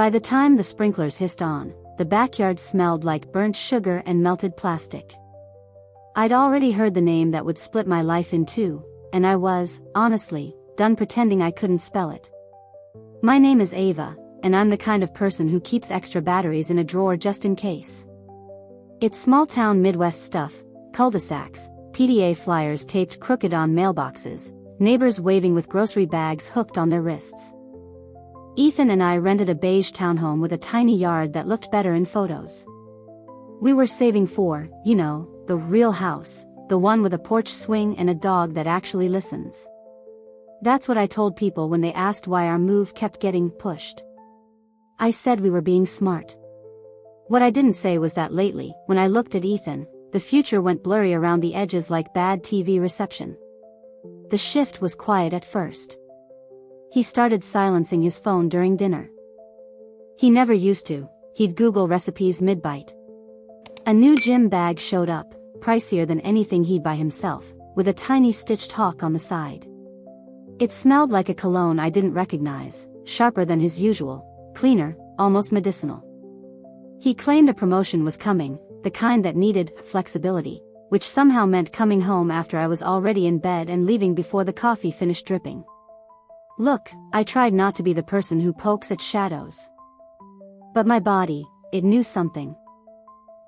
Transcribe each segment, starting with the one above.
By the time the sprinklers hissed on, the backyard smelled like burnt sugar and melted plastic. I'd already heard the name that would split my life in two, and I was, honestly, done pretending I couldn't spell it. My name is Ava, and I'm the kind of person who keeps extra batteries in a drawer just in case. It's small-town Midwest stuff, cul-de-sacs, PDA flyers taped crooked on mailboxes, neighbors waving with grocery bags hooked on their wrists. Ethan and I rented a beige townhome with a tiny yard that looked better in photos. We were saving for, the real house, the one with a porch swing and a dog that actually listens. That's what I told people when they asked why our move kept getting pushed. I said we were being smart. What I didn't say was that lately, when I looked at Ethan, the future went blurry around the edges like bad TV reception. The shift was quiet at first. He started silencing his phone during dinner. He never used to. He'd Google recipes mid-bite. A new gym bag showed up, pricier than anything he'd buy himself, with a tiny stitched hawk on the side. It smelled like a cologne I didn't recognize, sharper than his usual, cleaner, almost medicinal. He claimed a promotion was coming, the kind that needed flexibility, which somehow meant coming home after I was already in bed and leaving before the coffee finished dripping. Look, I tried not to be the person who pokes at shadows. But my body, it knew something.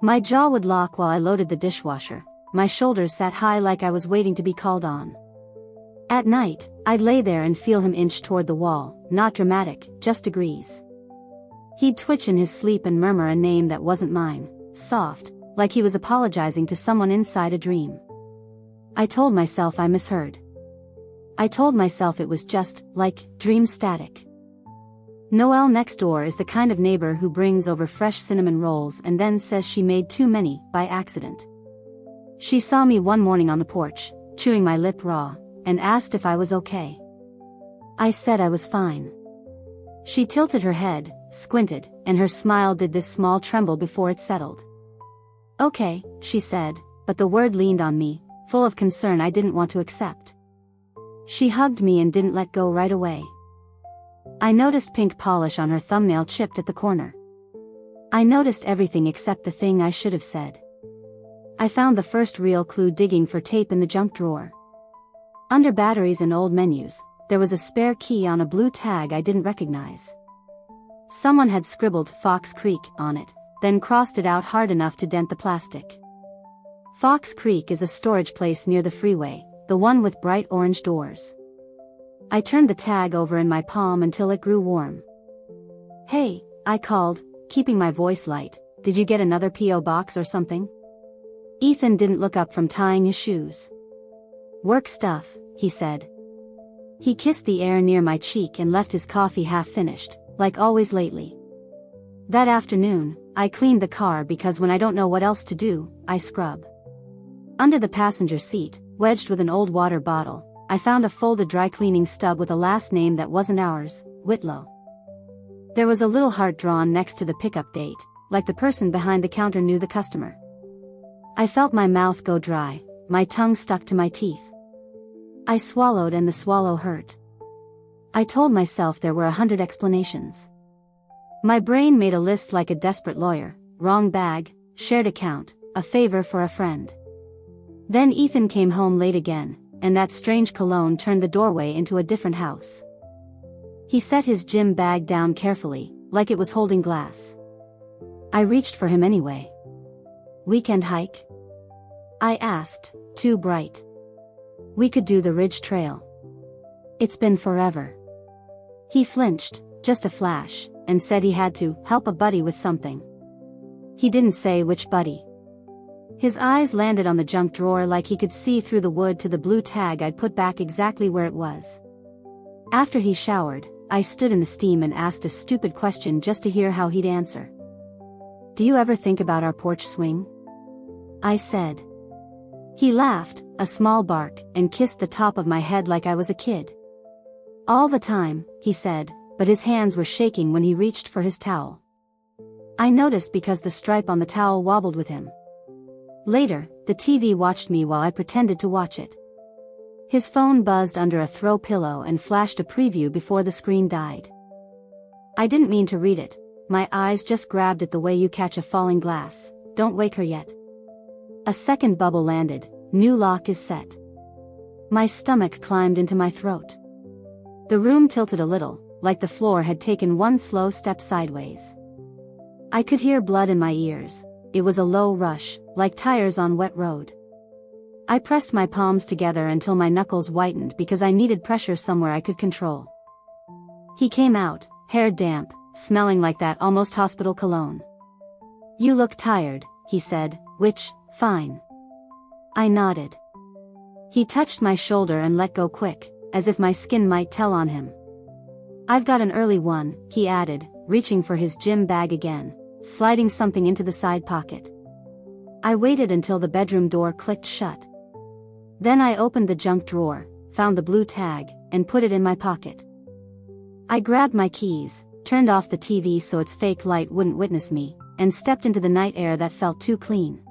My jaw would lock while I loaded the dishwasher, my shoulders sat high like I was waiting to be called on. At night, I'd lay there and feel him inch toward the wall, not dramatic, just degrees. He'd twitch in his sleep and murmur a name that wasn't mine, soft, like he was apologizing to someone inside a dream. I told myself I misheard. I told myself it was just, dream static. Noelle next door is the kind of neighbor who brings over fresh cinnamon rolls and then says she made too many, by accident. She saw me one morning on the porch, chewing my lip raw, and asked if I was okay. I said I was fine. She tilted her head, squinted, and her smile did this small tremble before it settled. Okay, she said, but the word leaned on me, full of concern I didn't want to accept. She hugged me and didn't let go right away. I noticed pink polish on her thumbnail chipped at the corner. I noticed everything except the thing I should have said. I found the first real clue digging for tape in the junk drawer. Under batteries and old menus, there was a spare key on a blue tag I didn't recognize. Someone had scribbled Fox Creek on it, then crossed it out hard enough to dent the plastic. Fox Creek is a storage place near the freeway, the one with bright orange doors. I turned the tag over in my palm until it grew warm. Hey, I called, keeping my voice light, did you get another P.O. box or something? Ethan didn't look up from tying his shoes. Work stuff, he said. He kissed the air near my cheek and left his coffee half-finished, like always lately. That afternoon, I cleaned the car because when I don't know what else to do, I scrub. Under the passenger seat, wedged with an old water bottle, I found a folded dry cleaning stub with a last name that wasn't ours, Whitlow. There was a little heart drawn next to the pickup date, like the person behind the counter knew the customer. I felt my mouth go dry, my tongue stuck to my teeth. I swallowed and the swallow hurt. I told myself there were 100 explanations. My brain made a list like a desperate lawyer, wrong bag, shared account, a favor for a friend. Then Ethan came home late again, and that strange cologne turned the doorway into a different house. He set his gym bag down carefully, like it was holding glass. I reached for him anyway. Weekend hike? I asked, too bright. We could do the Ridge Trail. It's been forever. He flinched, just a flash, and said he had to help a buddy with something. He didn't say which buddy. His eyes landed on the junk drawer like he could see through the wood to the blue tag I'd put back exactly where it was. After he showered, I stood in the steam and asked a stupid question just to hear how he'd answer. Do you ever think about our porch swing? I said. He laughed, a small bark, and kissed the top of my head like I was a kid. All the time, he said, but his hands were shaking when he reached for his towel. I noticed because the stripe on the towel wobbled with him. Later, the TV watched me while I pretended to watch it. His phone buzzed under a throw pillow and flashed a preview before the screen died. I didn't mean to read it, my eyes just grabbed at the way you catch a falling glass. Don't wake her yet. A second bubble landed. New lock is set. My stomach climbed into my throat. The room tilted a little, like the floor had taken one slow step sideways. I could hear blood in my ears. It was a low rush, like tires on wet road. I pressed my palms together until my knuckles whitened because I needed pressure somewhere I could control. He came out, hair damp, smelling like that almost hospital cologne. You look tired, he said, which, fine. I nodded. He touched my shoulder and let go quick, as if my skin might tell on him. I've got an early one, he added, reaching for his gym bag again, sliding something into the side pocket. I waited until the bedroom door clicked shut. Then I opened the junk drawer, found the blue tag, and put it in my pocket. I grabbed my keys, turned off the TV so its fake light wouldn't witness me, and stepped into the night air that felt too clean.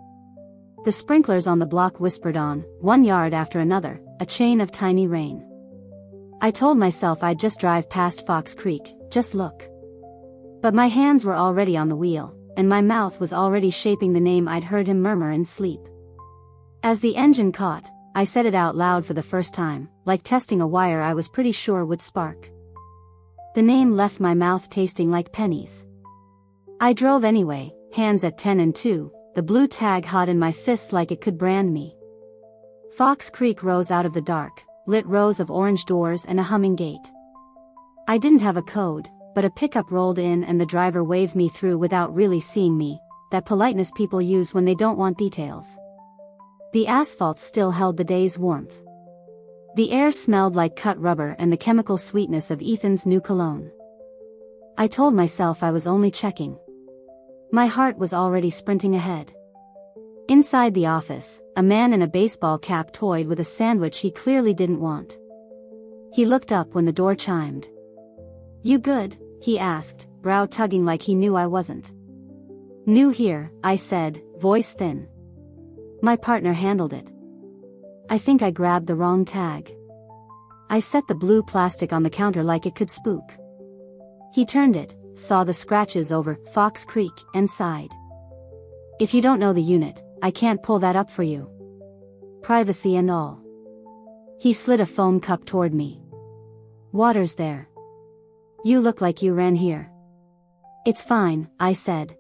The sprinklers on the block whispered on, 1 yard after another, a chain of tiny rain. I told myself I'd just drive past Fox Creek, just look. But my hands were already on the wheel, and my mouth was already shaping the name I'd heard him murmur in sleep. As the engine caught, I said it out loud for the first time, like testing a wire I was pretty sure would spark. The name left my mouth tasting like pennies. I drove anyway, hands at 10 and 2, the blue tag hot in my fist like it could brand me. Fox Creek rose out of the dark, lit rows of orange doors and a humming gate. I didn't have a code, but a pickup rolled in and the driver waved me through without really seeing me, that politeness people use when they don't want details. The asphalt still held the day's warmth. The air smelled like cut rubber and the chemical sweetness of Ethan's new cologne. I told myself I was only checking. My heart was already sprinting ahead. Inside the office, a man in a baseball cap toyed with a sandwich he clearly didn't want. He looked up when the door chimed. You good? He asked, brow tugging like he knew I wasn't. New here, I said, voice thin. My partner handled it. I think I grabbed the wrong tag. I set the blue plastic on the counter like it could spook. He turned it, saw the scratches over Fox Creek, and sighed. If you don't know the unit, I can't pull that up for you. Privacy and all. He slid a foam cup toward me. Water's there. You look like you ran here. It's fine, I said.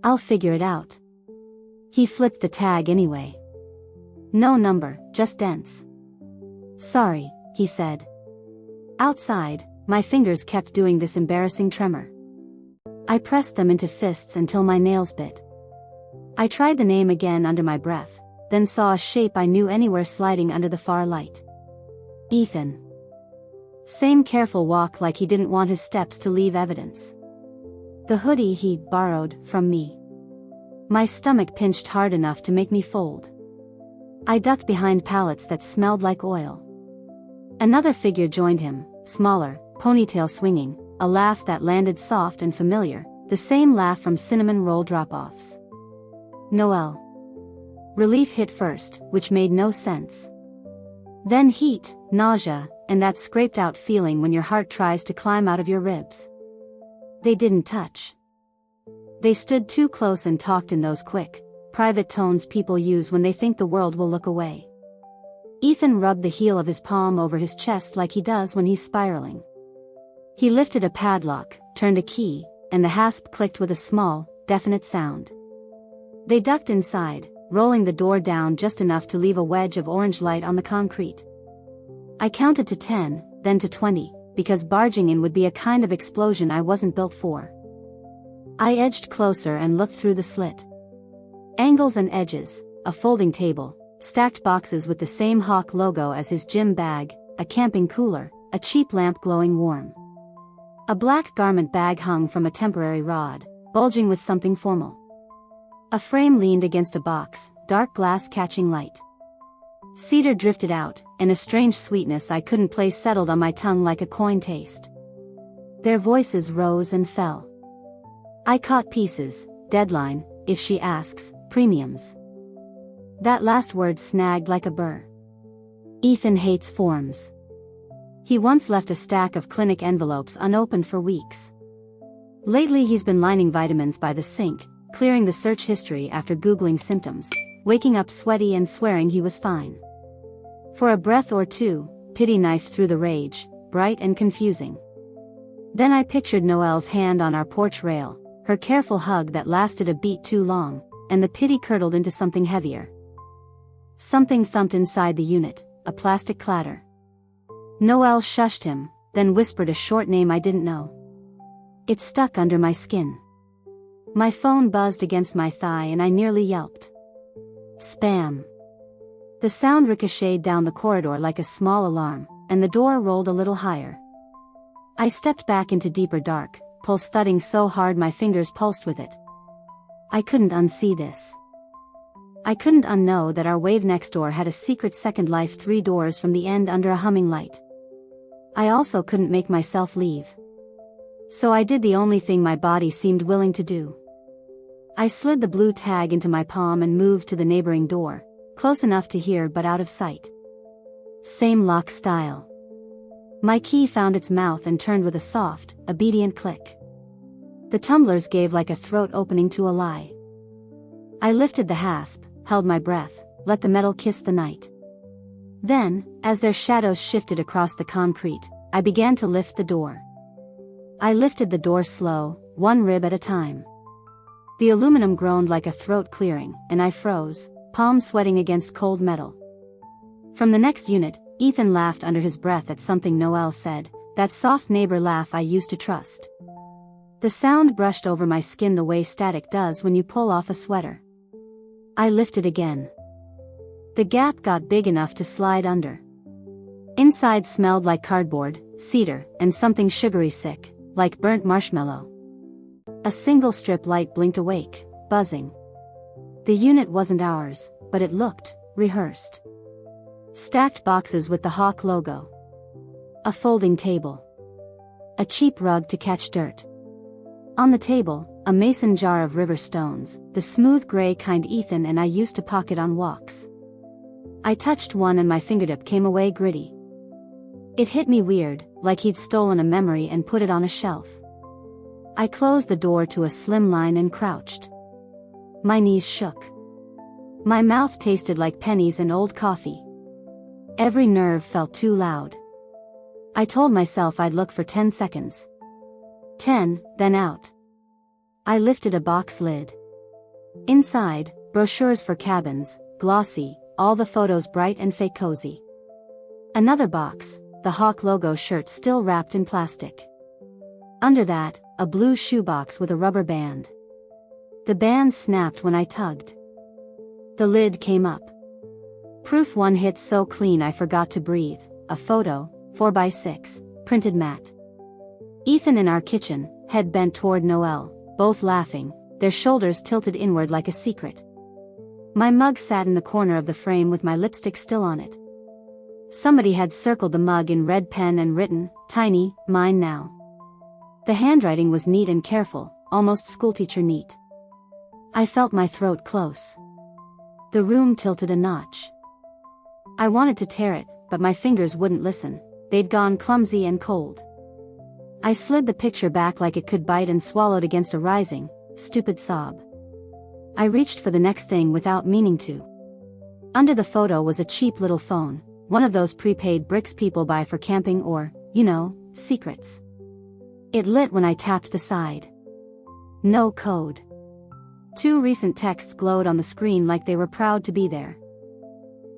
I'll figure it out. He flipped the tag anyway. No number, just dents. Sorry, he said. Outside, my fingers kept doing this embarrassing tremor. I pressed them into fists until my nails bit. I tried the name again under my breath, then saw a shape I knew anywhere sliding under the far light. Ethan. Same careful walk like he didn't want his steps to leave evidence. The hoodie he borrowed from me. My stomach pinched hard enough to make me fold. I ducked behind pallets that smelled like oil. Another figure joined him, smaller, ponytail swinging, a laugh that landed soft and familiar, the same laugh from cinnamon roll drop-offs. Noel. Relief hit first, which made no sense. Then heat, nausea, and that scraped-out feeling when your heart tries to climb out of your ribs. They didn't touch. They stood too close and talked in those quick, private tones people use when they think the world will look away. Ethan rubbed the heel of his palm over his chest like he does when he's spiraling. He lifted a padlock, turned a key, and the hasp clicked with a small, definite sound. They ducked inside, rolling the door down just enough to leave a wedge of orange light on the concrete. I counted to 10, then to 20, because barging in would be a kind of explosion I wasn't built for. I edged closer and looked through the slit. Angles and edges, a folding table, stacked boxes with the same Hawk logo as his gym bag, a camping cooler, a cheap lamp glowing warm. A black garment bag hung from a temporary rod, bulging with something formal. A frame leaned against a box, dark glass catching light. Cedar drifted out, and a strange sweetness I couldn't place settled on my tongue like a coin taste. Their voices rose and fell. I caught pieces, deadline, if she asks, premiums. That last word snagged like a burr. Ethan hates forms. He once left a stack of clinic envelopes unopened for weeks. Lately he's been lining vitamins by the sink, clearing the search history after Googling symptoms, waking up sweaty and swearing he was fine. For a breath or two, pity knifed through the rage, bright and confusing. Then I pictured Noelle's hand on our porch rail, her careful hug that lasted a beat too long, and the pity curdled into something heavier. Something thumped inside the unit, a plastic clatter. Noelle shushed him, then whispered a short name I didn't know. It stuck under my skin. My phone buzzed against my thigh and I nearly yelped. Spam. The sound ricocheted down the corridor like a small alarm, and the door rolled a little higher. I stepped back into deeper dark, pulse thudding so hard my fingers pulsed with it. I couldn't unsee this. I couldn't unknow that our wave next door had a secret second life 3 doors from the end under a humming light. I also couldn't make myself leave. So I did the only thing my body seemed willing to do. I slid the blue tag into my palm and moved to the neighboring door, close enough to hear but out of sight. Same lock style. My key found its mouth and turned with a soft, obedient click. The tumblers gave like a throat opening to a lie. I lifted the hasp, held my breath, let the metal kiss the night. Then, as their shadows shifted across the concrete, I began to lift the door. I lifted the door slow, one rib at a time. The aluminum groaned like a throat clearing, and I froze, palms sweating against cold metal. From the next unit, Ethan laughed under his breath at something Noelle said, that soft neighbor laugh I used to trust. The sound brushed over my skin the way static does when you pull off a sweater. I lifted again. The gap got big enough to slide under. Inside smelled like cardboard, cedar, and something sugary sick, like burnt marshmallow. A single strip light blinked awake, buzzing. The unit wasn't ours, but it looked rehearsed. Stacked boxes with the Hawk logo. A folding table. A cheap rug to catch dirt. On the table, a mason jar of river stones, the smooth gray kind Ethan and I used to pocket on walks. I touched one and my fingertip came away gritty. It hit me weird, like he'd stolen a memory and put it on a shelf. I closed the door to a slim line and crouched. My knees shook. My mouth tasted like pennies and old coffee. Every nerve felt too loud. I told myself I'd look for 10 seconds. 10, then out. I lifted a box lid. Inside, brochures for cabins, glossy, all the photos bright and fake cozy. Another box, the Hawk logo shirt still wrapped in plastic. Under that, a blue shoebox with a rubber band. The band snapped when I tugged. The lid came up. Proof 1 hit so clean I forgot to breathe, a photo, 4x6, printed matte. Ethan in our kitchen, head bent toward Noelle, both laughing, their shoulders tilted inward like a secret. My mug sat in the corner of the frame with my lipstick still on it. Somebody had circled the mug in red pen and written, "Tiny, mine now." The handwriting was neat and careful, almost schoolteacher neat. I felt my throat close. The room tilted a notch. I wanted to tear it, but my fingers wouldn't listen, they'd gone clumsy and cold. I slid the picture back like it could bite and swallowed against a rising, stupid sob. I reached for the next thing without meaning to. Under the photo was a cheap little phone, one of those prepaid bricks people buy for camping or, secrets. It lit when I tapped the side. No code. 2 recent texts glowed on the screen like they were proud to be there.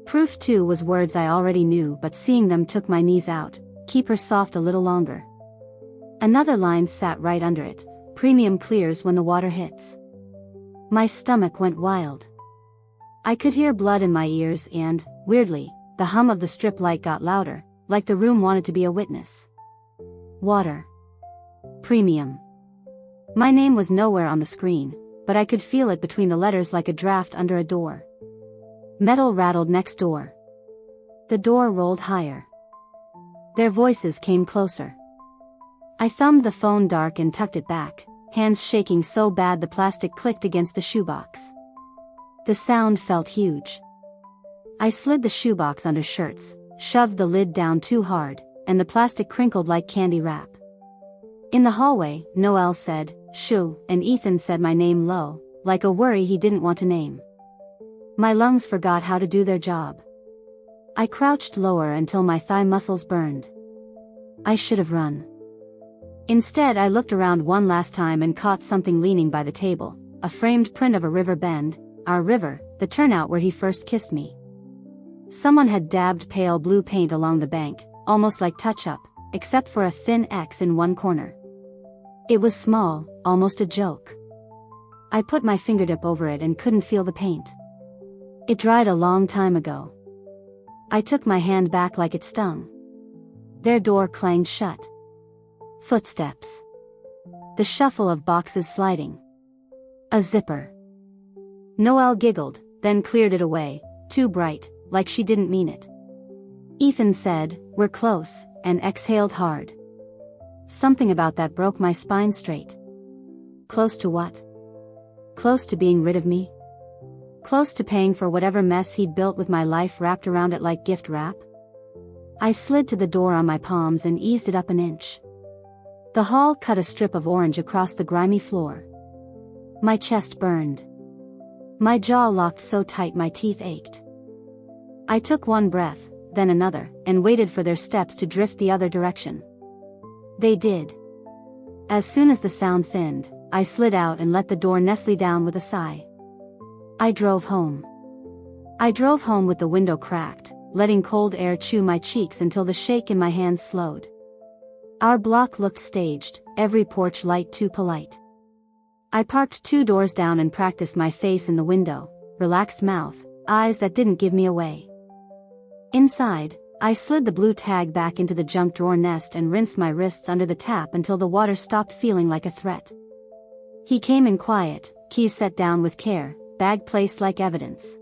Proof 2 was words I already knew, but seeing them took my knees out. Keep her soft a little longer. Another line sat right under it. Premium clears when the water hits. My stomach went wild. I could hear blood in my ears and, weirdly, the hum of the strip light got louder, like the room wanted to be a witness. Water. Premium. My name was nowhere on the screen, but I could feel it between the letters like a draft under a door. Metal rattled next door. The door rolled higher. Their voices came closer. I thumbed the phone dark and tucked it back, hands shaking so bad the plastic clicked against the shoebox. The sound felt huge. I slid the shoebox under shirts, shoved the lid down too hard, and the plastic crinkled like candy wrap. In the hallway, Noelle said, shoo, and Ethan said my name low, like a worry he didn't want to name. My lungs forgot how to do their job. I crouched lower until my thigh muscles burned. I should have run. Instead, I looked around one last time and caught something leaning by the table, a framed print of a river bend, our river, the turnout where he first kissed me. Someone had dabbed pale blue paint along the bank, almost like touch-up, except for a thin X in one corner. It was small, almost a joke. I put my fingertip over it and couldn't feel the paint. It dried a long time ago. I took my hand back like it stung. Their door clanged shut. Footsteps. The shuffle of boxes sliding. A zipper. Noelle giggled, then cleared it away, too bright, like she didn't mean it. Ethan said, "We're close," and exhaled hard. Something about that broke my spine straight. Close to what? Close to being rid of me? Close to paying for whatever mess he'd built with my life wrapped around it like gift wrap? I slid to the door on my palms and eased it up an inch. The hall cut a strip of orange across the grimy floor. My chest burned. My jaw locked so tight my teeth ached. I took one breath, then another, and waited for their steps to drift the other direction. They did. As soon as the sound thinned, I slid out and let the door nestle down with a sigh. I drove home. I drove home with the window cracked, letting cold air chew my cheeks until the shake in my hands slowed. Our block looked staged, every porch light too polite. I parked 2 doors down and practiced my face in the window, relaxed mouth, eyes that didn't give me away. Inside, I slid the blue tag back into the junk drawer nest and rinsed my wrists under the tap until the water stopped feeling like a threat. He came in quiet, keys set down with care, bag placed like evidence.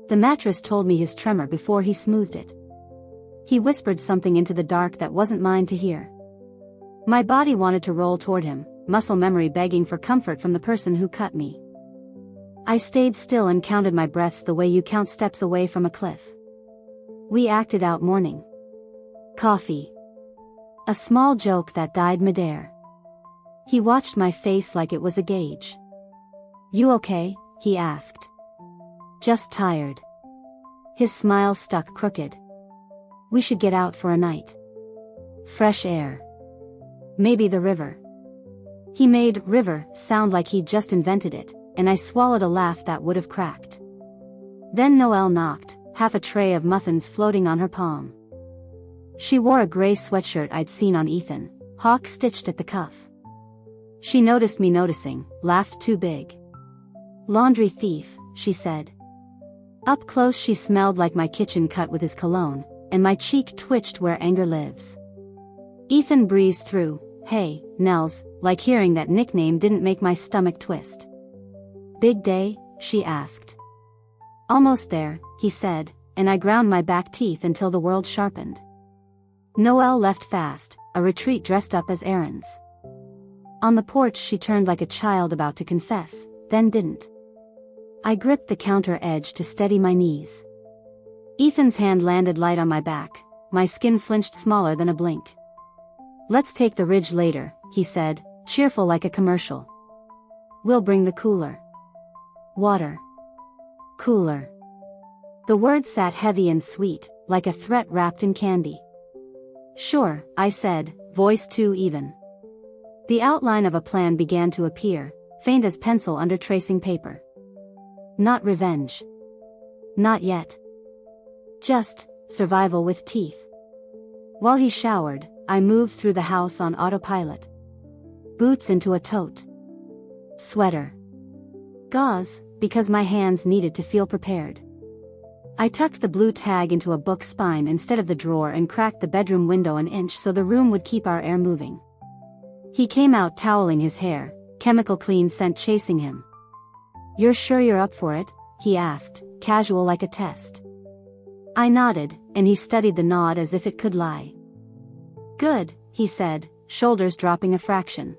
The mattress told me his tremor before he smoothed it. He whispered something into the dark that wasn't mine to hear. My body wanted to roll toward him, muscle memory begging for comfort from the person who cut me. I stayed still and counted my breaths the way you count steps away from a cliff. We acted out morning. Coffee. A small joke that died midair. He watched my face like it was a gauge. "You okay?" he asked. "Just tired." His smile stuck crooked. "We should get out for a night. Fresh air. Maybe the river." He made "river" sound like he'd just invented it, and I swallowed a laugh that would have cracked. Then Noelle knocked, half a tray of muffins floating on her palm. She wore a gray sweatshirt I'd seen on Ethan, hawk stitched at the cuff. She noticed me noticing, laughed too big. "Laundry thief," she said. Up close she smelled like my kitchen cut with his cologne, and my cheek twitched where anger lives. Ethan breezed through, "Hey, Nels," like hearing that nickname didn't make my stomach twist. "Big day?" she asked. "Almost there," he said, and I ground my back teeth until the world sharpened. Noelle left fast, a retreat dressed up as errands. On the porch she turned like a child about to confess, then didn't. I gripped the counter edge to steady my knees. Ethan's hand landed light on my back, my skin flinched smaller than a blink. "Let's take the ridge later," he said, cheerful like a commercial. "We'll bring the cooler." Water. Cooler. The word sat heavy and sweet, like a threat wrapped in candy. "Sure," I said, voice too even. The outline of a plan began to appear, faint as pencil under tracing paper. Not revenge. Not yet. Just survival with teeth. While he showered, I moved through the house on autopilot. Boots into a tote. Sweater. Gauze, because my hands needed to feel prepared. I tucked the blue tag into a book spine instead of the drawer and cracked the bedroom window an inch so the room would keep our air moving. He came out toweling his hair, chemical clean scent chasing him. "You're sure you're up for it?" he asked, casual like a test. I nodded, and he studied the nod as if it could lie. "Good," he said, shoulders dropping a fraction.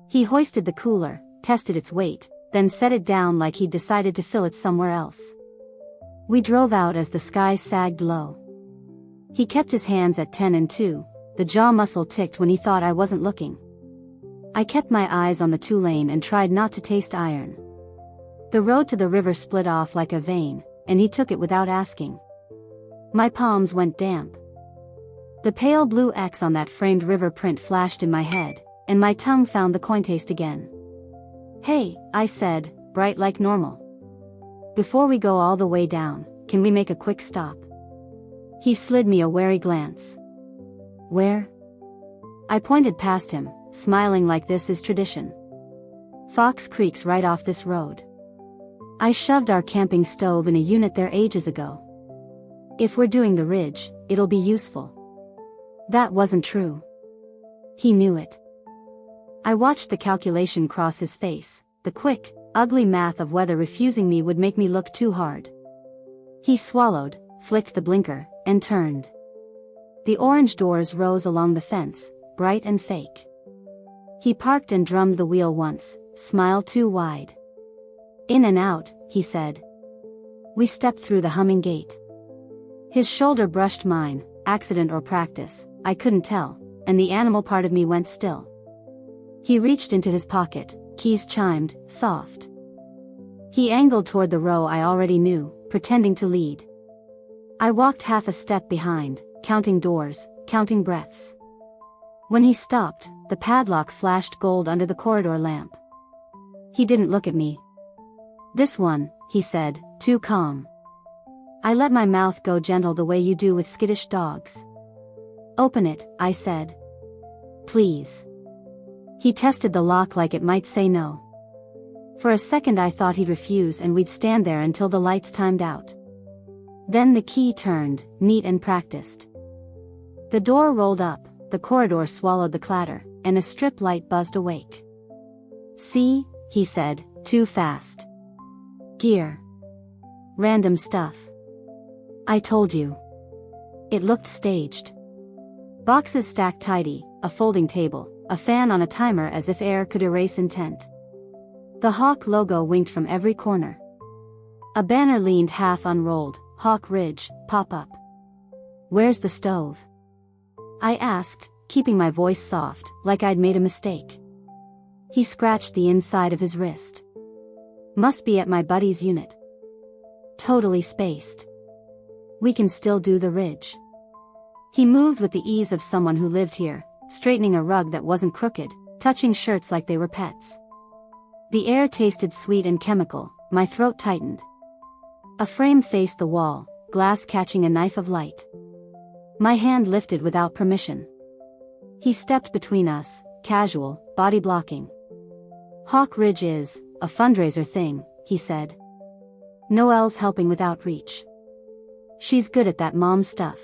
He hoisted the cooler, tested its weight, then set it down like he'd decided to fill it somewhere else. We drove out as the sky sagged low. He kept his hands at 10 and 2, the jaw muscle ticked when he thought I wasn't looking. I kept my eyes on the two-lane and tried not to taste iron. The road to the river split off like a vein, and he took it without asking. My palms went damp. The pale blue X on that framed river print flashed in my head, and my tongue found the coin taste again. "Hey," I said, bright like normal. "Before we go all the way down, can we make a quick stop?" He slid me a wary glance. "Where?" I pointed past him, smiling like this is tradition. "Fox Creek's right off this road. I shoved our camping stove in a unit there ages ago. If we're doing the ridge, it'll be useful." That wasn't true. He knew it. I watched the calculation cross his face, the quick, ugly math of whether refusing me would make me look too hard. He swallowed, flicked the blinker, and turned. The orange doors rose along the fence, bright and fake. He parked and drummed the wheel once, smile too wide. "In and out," he said. We stepped through the humming gate. His shoulder brushed mine, accident or practice, I couldn't tell, and the animal part of me went still. He reached into his pocket, keys chimed, soft. He angled toward the row I already knew, pretending to lead. I walked half a step behind, counting doors, counting breaths. When he stopped, the padlock flashed gold under the corridor lamp. He didn't look at me. "This one," he said, too calm. I let my mouth go gentle the way you do with skittish dogs. "Open it," I said. "Please." He tested the lock like it might say no. For a second I thought he'd refuse and we'd stand there until the lights timed out. Then the key turned, neat and practiced. The door rolled up, the corridor swallowed the clatter, and a strip light buzzed awake. "See," he said, too fast. "Gear. Random stuff. I told you." It looked staged. Boxes stacked tidy, a folding table, a fan on a timer as if air could erase intent. The Hawk logo winked from every corner. A banner leaned half unrolled, Hawk Ridge, pop-up. "Where's the stove?" I asked, keeping my voice soft, like I'd made a mistake. He scratched the inside of his wrist. "Must be at my buddy's unit. Totally spaced. We can still do the ridge." He moved with the ease of someone who lived here, straightening a rug that wasn't crooked, touching shirts like they were pets. The air tasted sweet and chemical, my throat tightened. A frame faced the wall, glass catching a knife of light. My hand lifted without permission. He stepped between us, casual, body blocking. "Hawk Ridge is a fundraiser thing," he said. "Noelle's helping with outreach. She's good at that mom stuff."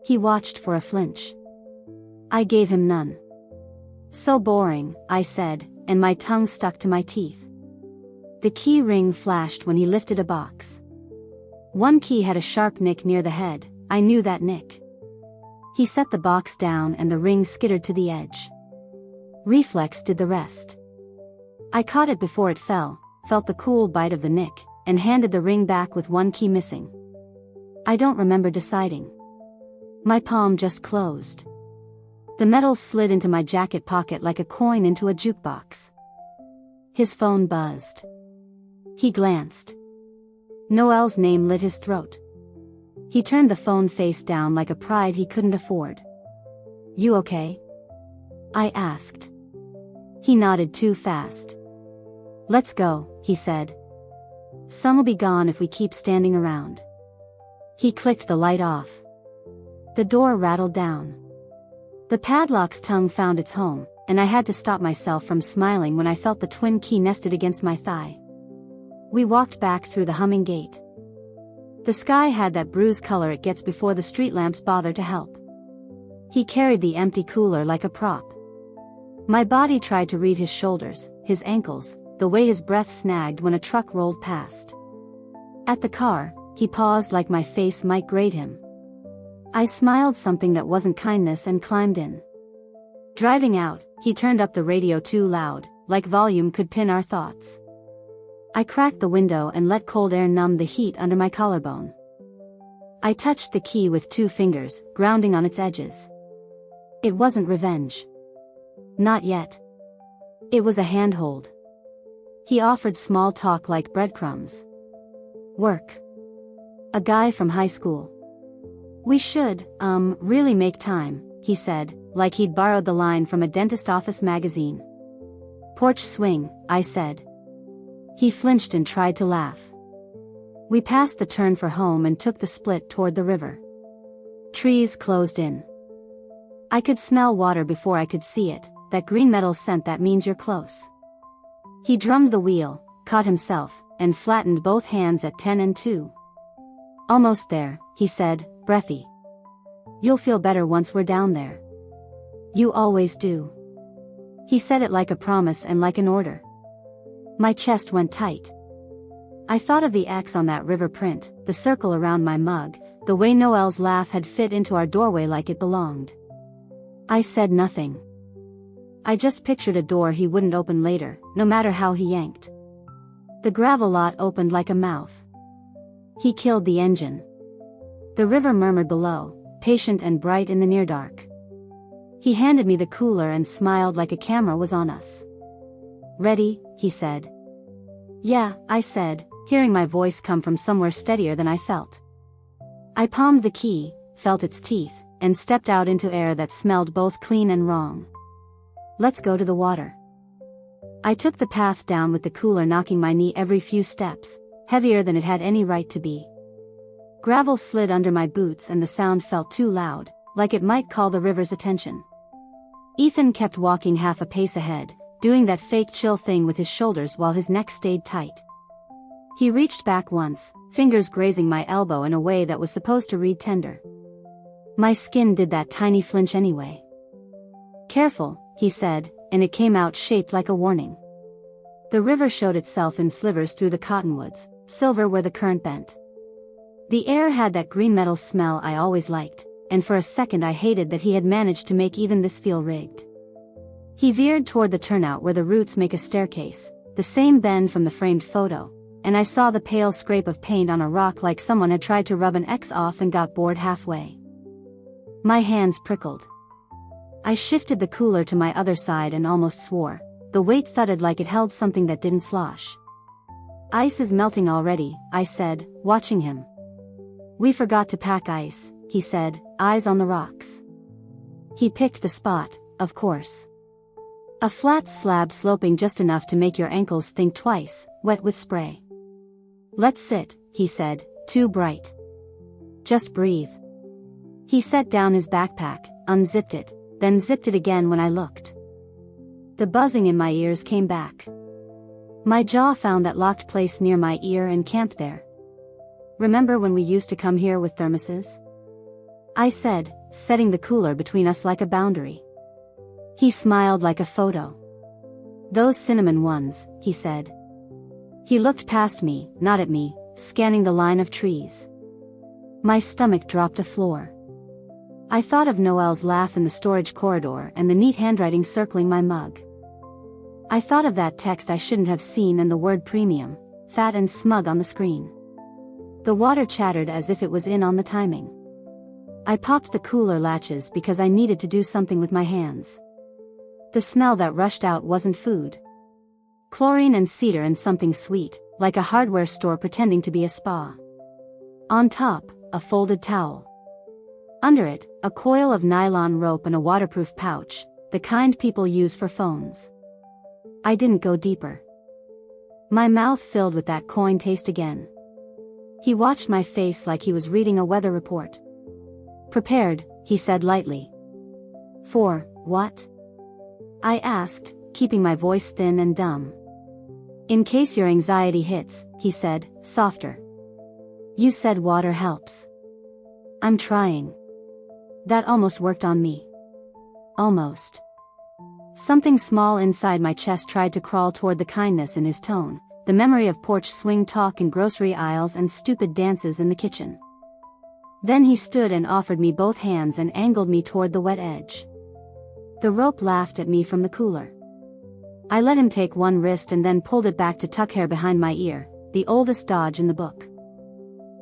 He watched for a flinch. I gave him none. "So boring," I said, and my tongue stuck to my teeth. The key ring flashed when he lifted a box. One key had a sharp nick near the head, I knew that nick. He set the box down and the ring skittered to the edge. Reflex did the rest. I caught it before it fell, felt the cool bite of the nick, and handed the ring back with one key missing. I don't remember deciding. My palm just closed. The metal slid into my jacket pocket like a coin into a jukebox. His phone buzzed. He glanced. Noelle's name lit his throat. He turned the phone face down like a pride he couldn't afford. "You okay?" I asked. He nodded too fast. "Let's go," he said. "Sun'll be gone if we keep standing around." He clicked the light off. The door rattled down. The padlock's tongue found its home, and I had to stop myself from smiling when I felt the twin key nested against my thigh. We walked back through the humming gate. The sky had that bruise color it gets before the street lamps bother to help. He carried the empty cooler like a prop. My body tried to read his shoulders, his ankles, the way his breath snagged when a truck rolled past. At the car, he paused like my face might grate him. I smiled something that wasn't kindness and climbed in. Driving out, he turned up the radio too loud, like volume could pin our thoughts. I cracked the window and let cold air numb the heat under my collarbone. I touched the key with 2 fingers, grounding on its edges. It wasn't revenge. Not yet. It was a handhold. He offered small talk like breadcrumbs. Work. A guy from high school. We should, really make time, he said, like he'd borrowed the line from a dentist office magazine. Porch swing, I said. He flinched and tried to laugh. We passed the turn for home and took the split toward the river. Trees closed in. I could smell water before I could see it, that green metal scent that means you're close. He drummed the wheel, caught himself, and flattened both hands at 10 and 2. Almost there, he said, breathy. You'll feel better once we're down there. You always do. He said it like a promise and like an order. My chest went tight. I thought of the X on that river print, the circle around my mug, the way Noelle's laugh had fit into our doorway like it belonged. I said nothing. I just pictured a door he wouldn't open later, no matter how he yanked. The gravel lot opened like a mouth. He killed the engine. The river murmured below, patient and bright in the near dark. He handed me the cooler and smiled like a camera was on us. Ready, he said. Yeah, I said, hearing my voice come from somewhere steadier than I felt. I palmed the key, felt its teeth, and stepped out into air that smelled both clean and wrong. Let's go to the water. I took the path down with the cooler knocking my knee every few steps, heavier than it had any right to be. Gravel slid under my boots and the sound felt too loud, like it might call the river's attention. Ethan kept walking half a pace ahead, doing that fake chill thing with his shoulders while his neck stayed tight. He reached back once, fingers grazing my elbow in a way that was supposed to read tender. My skin did that tiny flinch anyway. Careful, he said, and it came out shaped like a warning. The river showed itself in slivers through the cottonwoods, silver where the current bent. The air had that green metal smell I always liked, and for a second I hated that he had managed to make even this feel rigged. He veered toward the turnout where the roots make a staircase, the same bend from the framed photo, and I saw the pale scrape of paint on a rock like someone had tried to rub an X off and got bored halfway. My hands prickled. I shifted the cooler to my other side and almost swore. The weight thudded like it held something that didn't slosh. Ice is melting already, I said, watching him. We forgot to pack ice, he said, eyes on the rocks. He picked the spot, of course. A flat slab sloping just enough to make your ankles think twice, wet with spray. Let's sit, he said, too bright. Just breathe. He set down his backpack, unzipped it, then zipped it again when I looked. The buzzing in my ears came back. My jaw found that locked place near my ear and camped there. Remember when we used to come here with thermoses? I said, setting the cooler between us like a boundary. He smiled like a photo. Those cinnamon ones, he said. He looked past me, not at me, scanning the line of trees. My stomach dropped to floor. I thought of Noelle's laugh in the storage corridor and the neat handwriting circling my mug. I thought of that text I shouldn't have seen and the word premium, fat and smug on the screen. The water chattered as if it was in on the timing. I popped the cooler latches because I needed to do something with my hands. The smell that rushed out wasn't food. Chlorine and cedar and something sweet, like a hardware store pretending to be a spa. On top, a folded towel. Under it, a coil of nylon rope and a waterproof pouch, the kind people use for phones. I didn't go deeper. My mouth filled with that coin taste again. He watched my face like he was reading a weather report. Prepared, he said lightly. For what? I asked, keeping my voice thin and dumb. In case your anxiety hits, he said, softer. You said water helps. I'm trying. That almost worked on me. Almost. Something small inside my chest tried to crawl toward the kindness in his tone, the memory of porch swing talk in grocery aisles and stupid dances in the kitchen. Then he stood and offered me both hands and angled me toward the wet edge. The rope laughed at me from the cooler. I let him take one wrist and then pulled it back to tuck hair behind my ear, the oldest dodge in the book.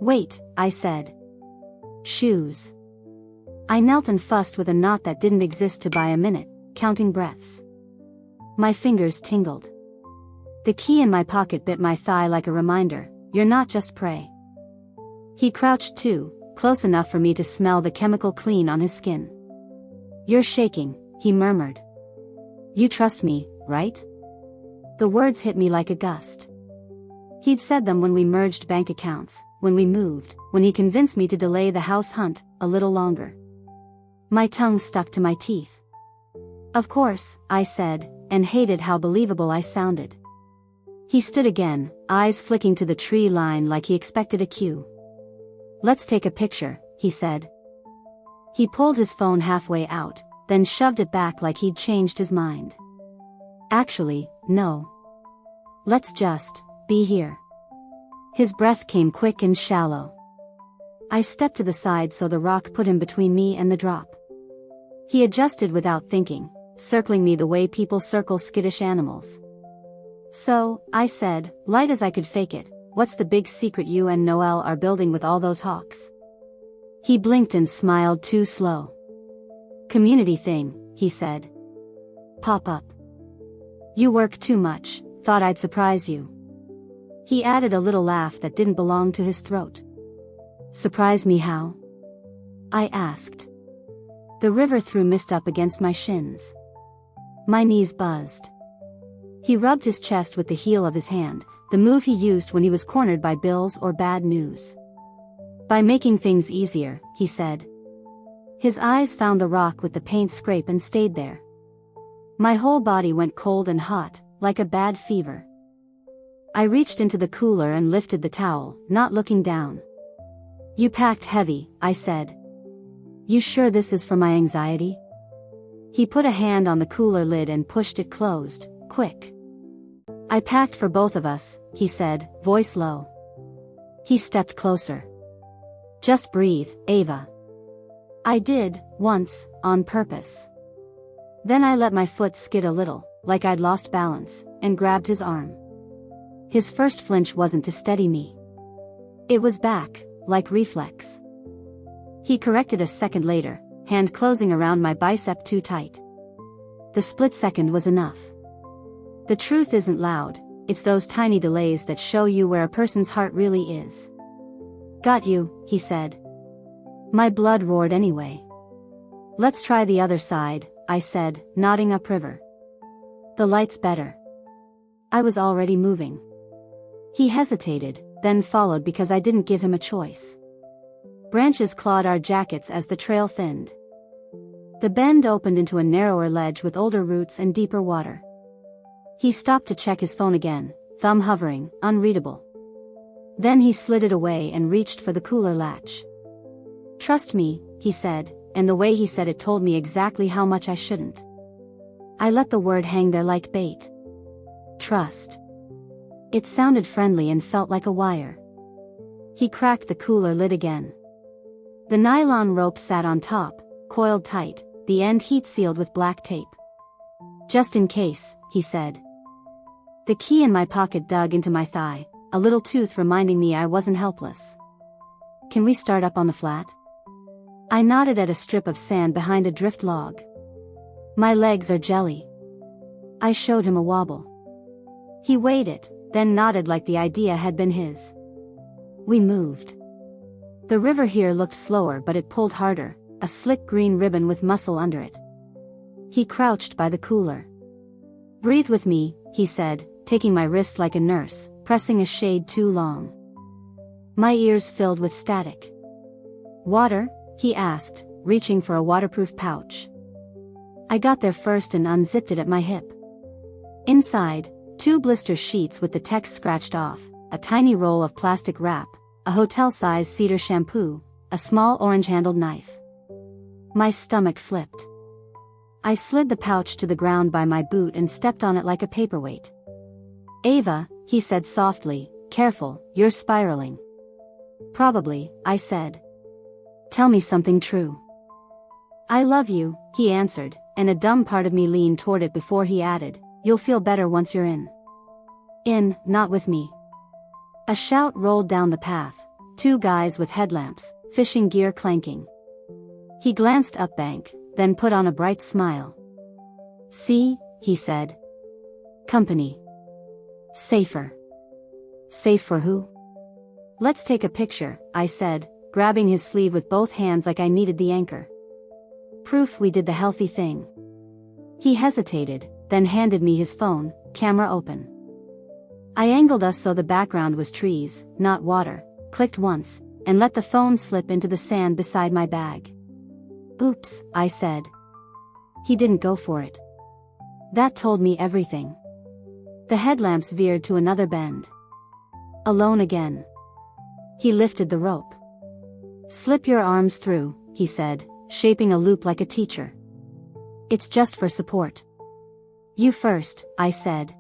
Wait, I said. Shoes. I knelt and fussed with a knot that didn't exist to buy a minute, counting breaths. My fingers tingled. The key in my pocket bit my thigh like a reminder, you're not just prey. He crouched too, close enough for me to smell the chemical clean on his skin. You're shaking, he murmured. You trust me, right? The words hit me like a gust. He'd said them when we merged bank accounts, when we moved, when he convinced me to delay the house hunt a little longer. My tongue stuck to my teeth. Of course, I said, and hated how believable I sounded. He stood again, eyes flicking to the tree line like he expected a cue. Let's take a picture, he said. He pulled his phone halfway out, then shoved it back like he'd changed his mind. Actually, no. Let's just be here. His breath came quick and shallow. I stepped to the side so the rock put him between me and the drop. He adjusted without thinking, circling me the way people circle skittish animals. So, I said, light as I could fake it, what's the big secret you and Noelle are building with all those hawks? He blinked and smiled too slow. Community thing, he said. Pop up. You work too much, thought I'd surprise you. He added a little laugh that didn't belong to his throat. Surprise me how? I asked. The river threw mist up against my shins. My knees buzzed. He rubbed his chest with the heel of his hand, the move he used when he was cornered by bills or bad news. By making things easier, he said. His eyes found the rock with the paint scrape and stayed there. My whole body went cold and hot, like a bad fever. I reached into the cooler and lifted the towel, not looking down. You packed heavy, I said. You sure this is for my anxiety? He put a hand on the cooler lid and pushed it closed, quick. I packed for both of us, he said, voice low. He stepped closer. Just breathe, Ava. I did, once, on purpose. Then I let my foot skid a little, like I'd lost balance, and grabbed his arm. His first flinch wasn't to steady me. It was back, like reflex. He corrected a second later, hand closing around my bicep too tight. The split second was enough. The truth isn't loud, it's those tiny delays that show you where a person's heart really is. Got you, he said. My blood roared anyway. Let's try the other side, I said, nodding upriver. The light's better. I was already moving. He hesitated, then followed because I didn't give him a choice. Branches clawed our jackets as the trail thinned. The bend opened into a narrower ledge with older roots and deeper water. He stopped to check his phone again, thumb hovering, unreadable. Then he slid it away and reached for the cooler latch. Trust me, he said, and the way he said it told me exactly how much I shouldn't. I let the word hang there like bait. Trust. It sounded friendly and felt like a wire. He cracked the cooler lid again. The nylon rope sat on top, coiled tight, the end heat-sealed with black tape. Just in case, he said. The key in my pocket dug into my thigh, a little tooth reminding me I wasn't helpless. Can we start up on the flat? I nodded at a strip of sand behind a drift log. My legs are jelly. I showed him a wobble. He weighed it, then nodded like the idea had been his. We moved. The river here looked slower but it pulled harder, a slick green ribbon with muscle under it. He crouched by the cooler. Breathe with me, he said, taking my wrist like a nurse, pressing a shade too long. My ears filled with static. Water? He asked, reaching for a waterproof pouch. I got there first and unzipped it at my hip. Inside, 2 blister sheets with the text scratched off, a tiny roll of plastic wrap, a hotel-size cedar shampoo, a small orange-handled knife. My stomach flipped. I slid the pouch to the ground by my boot and stepped on it like a paperweight. Ava, he said softly, careful, you're spiraling. Probably, I said. Tell me something true. I love you, he answered, and a dumb part of me leaned toward it before he added, you'll feel better once you're in. In, not with me. A shout rolled down the path, 2 guys with headlamps, fishing gear clanking. He glanced up bank, then put on a bright smile. See, he said. Company. Safer. Safe for who? Let's take a picture, I said, grabbing his sleeve with both hands like I needed the anchor. Proof we did the healthy thing. He hesitated, then handed me his phone, camera open. I angled us so the background was trees, not water, clicked once, and let the phone slip into the sand beside my bag. Oops, I said. He didn't go for it. That told me everything. The headlamps veered to another bend. Alone again. He lifted the rope. Slip your arms through, he said, shaping a loop like a teacher. It's just for support. You first, I said.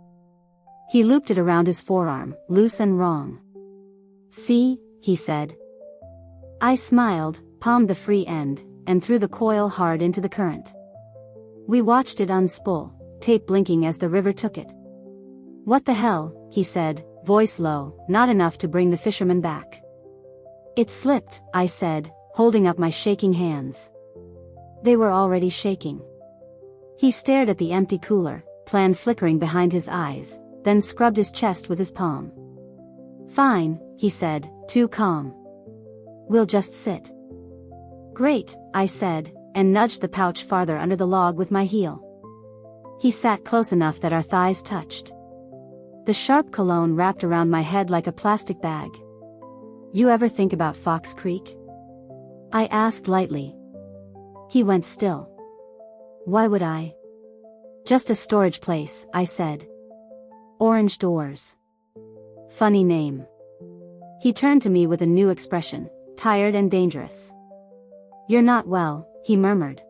He looped it around his forearm, loose and wrong. See, he said. I smiled, palmed the free end, and threw the coil hard into the current. We watched it unspool, tape blinking as the river took it. What the hell, he said, voice low, not enough to bring the fisherman back. It slipped, I said, holding up my shaking hands. They were already shaking. He stared at the empty cooler, plan flickering behind his eyes, then scrubbed his chest with his palm. Fine, he said, too calm. We'll just sit. Great, I said, and nudged the pouch farther under the log with my heel. He sat close enough that our thighs touched. The sharp cologne wrapped around my head like a plastic bag. You ever think about Fox Creek? I asked lightly. He went still. Why would I? Just a storage place, I said. Orange doors. Funny name. He turned to me with a new expression, tired and dangerous. You're not well, he murmured.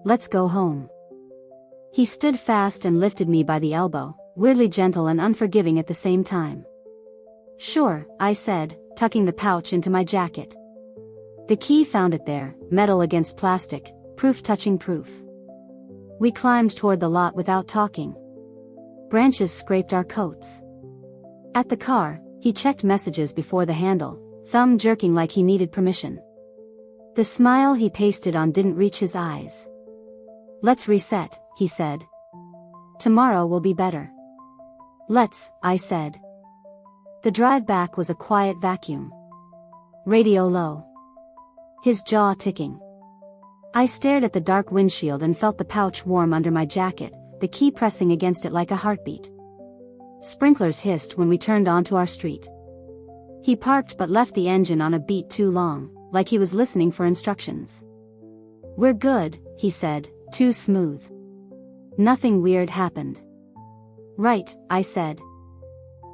Let's go home. He stood fast and lifted me by the elbow, weirdly gentle and unforgiving at the same time. Sure, I said, tucking the pouch into my jacket. The key found it there, metal against plastic, proof touching proof. We climbed toward the lot without talking. Branches scraped our coats. At the car, he checked messages before the handle, thumb jerking like he needed permission. The smile he pasted on didn't reach his eyes. Let's reset, he said. Tomorrow will be better. Let's, I said. The drive back was a quiet vacuum. Radio low. His jaw ticking. I stared at the dark windshield and felt the pouch warm under my jacket, the key pressing against it like a heartbeat. Sprinklers hissed when we turned onto our street. He parked but left the engine on a beat too long, like he was listening for instructions. We're good, he said, too smooth. Nothing weird happened. Right, I said.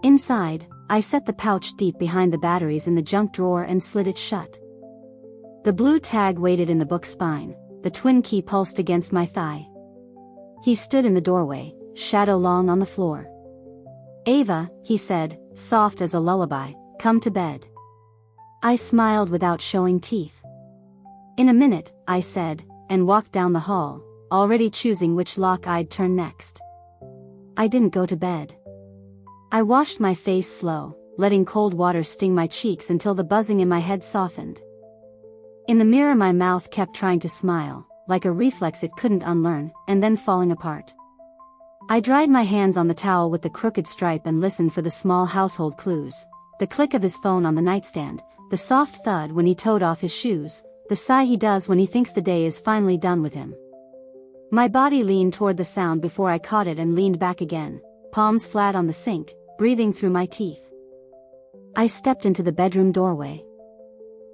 Inside, I set the pouch deep behind the batteries in the junk drawer and slid it shut. The blue tag waited in the book spine, the twin key pulsed against my thigh. He stood in the doorway, shadow long on the floor. Ava, he said, soft as a lullaby, come to bed. I smiled without showing teeth. In a minute, I said, and walked down the hall, already choosing which lock I'd turn next. I didn't go to bed. I washed my face slow, letting cold water sting my cheeks until the buzzing in my head softened. In the mirror my mouth kept trying to smile, like a reflex it couldn't unlearn, and then falling apart. I dried my hands on the towel with the crooked stripe and listened for the small household clues, the click of his phone on the nightstand, the soft thud when he toed off his shoes, the sigh he does when he thinks the day is finally done with him. My body leaned toward the sound before I caught it and leaned back again, palms flat on the sink, breathing through my teeth. I stepped into the bedroom doorway.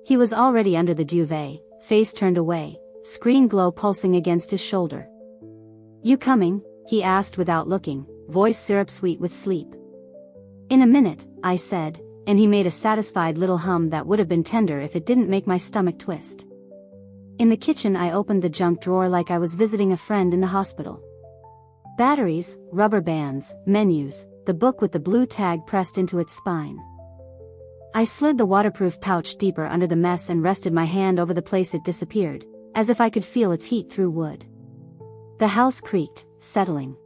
He was already under the duvet, face turned away, screen glow pulsing against his shoulder. You coming? He asked without looking, voice syrup sweet with sleep. In a minute, I said, and he made a satisfied little hum that would have been tender if it didn't make my stomach twist. In the kitchen I opened the junk drawer like I was visiting a friend in the hospital. Batteries, rubber bands, menus, the book with the blue tag pressed into its spine. I slid the waterproof pouch deeper under the mess and rested my hand over the place it disappeared, as if I could feel its heat through wood. The house creaked, settling.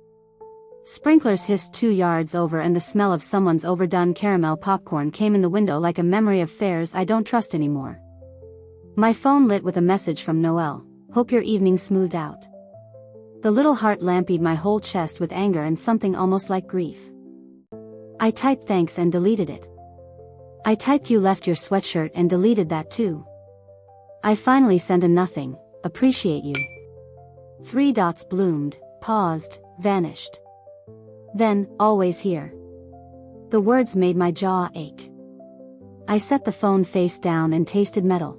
Sprinklers hissed 2 yards over and the smell of someone's overdone caramel popcorn came in the window like a memory of fairs I don't trust anymore. My phone lit with a message from Noelle, hope your evening smoothed out. The little heart lampied my whole chest with anger and something almost like grief. I typed thanks and deleted it. I typed you left your sweatshirt and deleted that too. I finally sent a nothing, appreciate you. 3 dots bloomed, paused, vanished. Then, always here. The words made my jaw ache. I set the phone face down and tasted metal.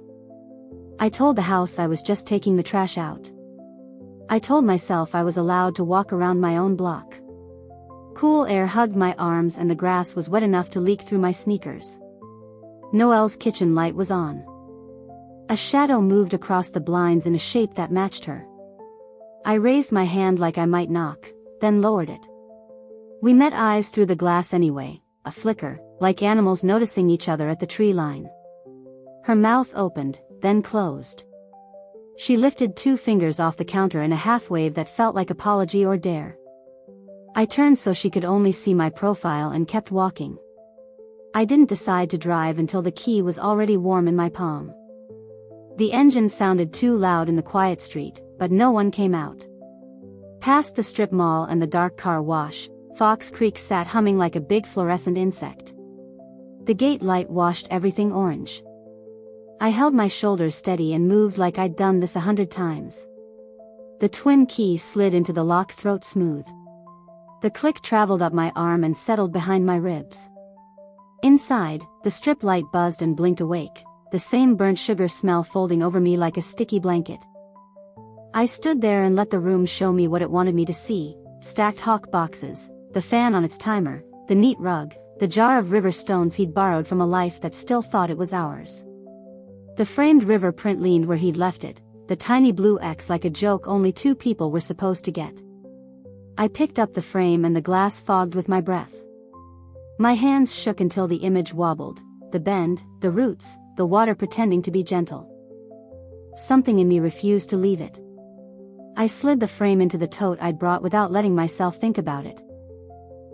I told the house I was just taking the trash out. I told myself I was allowed to walk around my own block. Cool air hugged my arms and the grass was wet enough to leak through my sneakers. Noelle's kitchen light was on. A shadow moved across the blinds in a shape that matched her. I raised my hand like I might knock, then lowered it. We met eyes through the glass anyway, a flicker, like animals noticing each other at the tree line. Her mouth opened, then closed. She lifted 2 fingers off the counter in a half-wave that felt like apology or dare. I turned so she could only see my profile and kept walking. I didn't decide to drive until the key was already warm in my palm. The engine sounded too loud in the quiet street, but no one came out. Past the strip mall and the dark car wash, Fox Creek sat humming like a big fluorescent insect. The gate light washed everything orange. I held my shoulders steady and moved like I'd done this 100 times. The twin key slid into the lock throat smooth. The click traveled up my arm and settled behind my ribs. Inside, the strip light buzzed and blinked awake, the same burnt sugar smell folding over me like a sticky blanket. I stood there and let the room show me what it wanted me to see: stacked hawk boxes, the fan on its timer, the neat rug, the jar of river stones he'd borrowed from a life that still thought it was ours. The framed river print leaned where he'd left it, the tiny blue X like a joke only 2 people were supposed to get. I picked up the frame and the glass fogged with my breath. My hands shook until the image wobbled, the bend, the roots, the water pretending to be gentle. Something in me refused to leave it. I slid the frame into the tote I'd brought without letting myself think about it.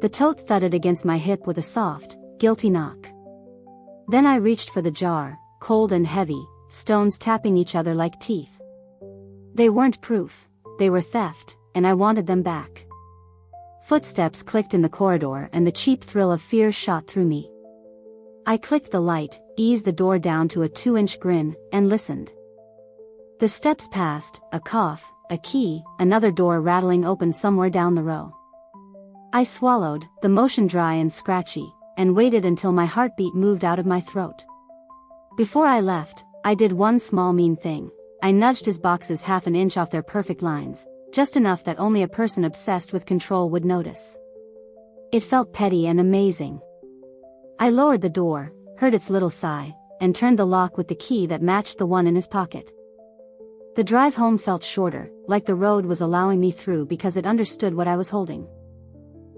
The tote thudded against my hip with a soft, guilty knock. Then I reached for the jar, cold and heavy, stones tapping each other like teeth. They weren't proof, they were theft, and I wanted them back. Footsteps clicked in the corridor and the cheap thrill of fear shot through me. I clicked the light, eased the door down to a 2-inch grin, and listened. The steps passed, a cough, a key, another door rattling open somewhere down the row. I swallowed, the motion dry and scratchy, and waited until my heartbeat moved out of my throat. Before I left, I did one small mean thing. I nudged his boxes half an inch off their perfect lines, just enough that only a person obsessed with control would notice. It felt petty and amazing. I lowered the door, heard its little sigh, and turned the lock with the key that matched the one in his pocket. The drive home felt shorter, like the road was allowing me through because it understood what I was holding.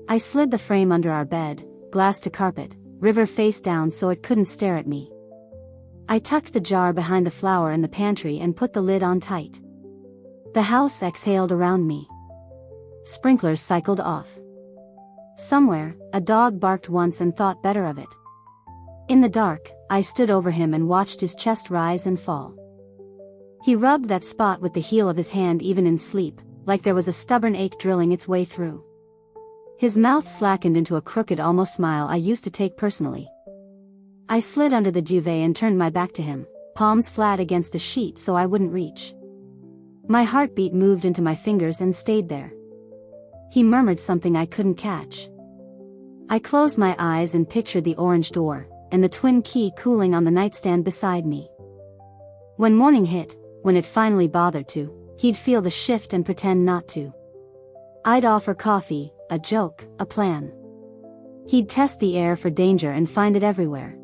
I slid the frame under our bed, glass to carpet, river face down so it couldn't stare at me. I tucked the jar behind the flower in the pantry and put the lid on tight. The house exhaled around me. Sprinklers cycled off. Somewhere, a dog barked once and thought better of it. In the dark, I stood over him and watched his chest rise and fall. He rubbed that spot with the heel of his hand even in sleep, like there was a stubborn ache drilling its way through. His mouth slackened into a crooked almost smile I used to take personally. I slid under the duvet and turned my back to him, palms flat against the sheet so I wouldn't reach. My heartbeat moved into my fingers and stayed there. He murmured something I couldn't catch. I closed my eyes and pictured the orange door, and the twin key cooling on the nightstand beside me. When morning hit, when it finally bothered to, he'd feel the shift and pretend not to. I'd offer coffee, a joke, a plan. He'd test the air for danger and find it everywhere.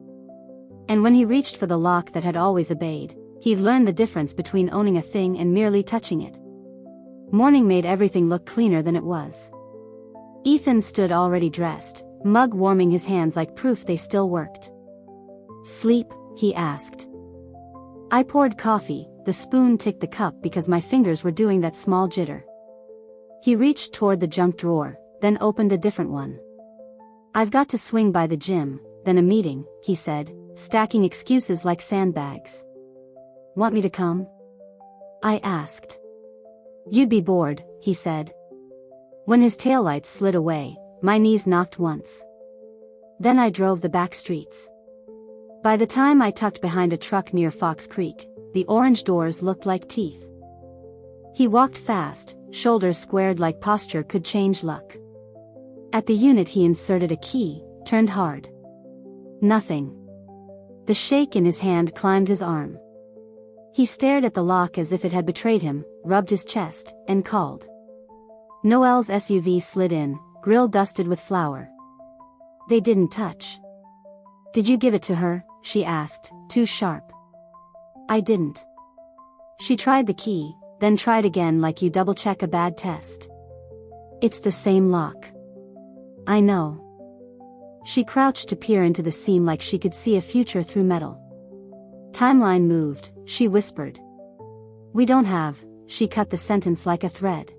And when he reached for the lock that had always obeyed, he'd learn the difference between owning a thing and merely touching it. Morning made everything look cleaner than it was. Ethan stood already dressed, mug warming his hands like proof they still worked. "Sleep?" he asked. I poured coffee, the spoon ticked the cup because my fingers were doing that small jitter. He reached toward the junk drawer, then opened a different one. "I've got to swing by the gym, then a meeting," he said, stacking excuses like sandbags. "Want me to come?" I asked. You'd be bored, he said. When his taillights slid away, my knees knocked once. Then I drove the back streets. By the time I tucked behind a truck near Fox Creek, the orange doors looked like teeth. He walked fast, shoulders squared like posture could change luck. At the unit he inserted a key, turned hard. Nothing. The shake in his hand climbed his arm. He stared at the lock as if it had betrayed him, rubbed his chest, and called. Noelle's SUV slid in, grill dusted with flour. They didn't touch. Did you give it to her? She asked, too sharp. I didn't. She tried the key, then tried again like you double-check a bad test. It's the same lock. I know. She crouched to peer into the seam like she could see a future through metal. Timeline moved, she whispered. We don't have, she cut the sentence like a thread.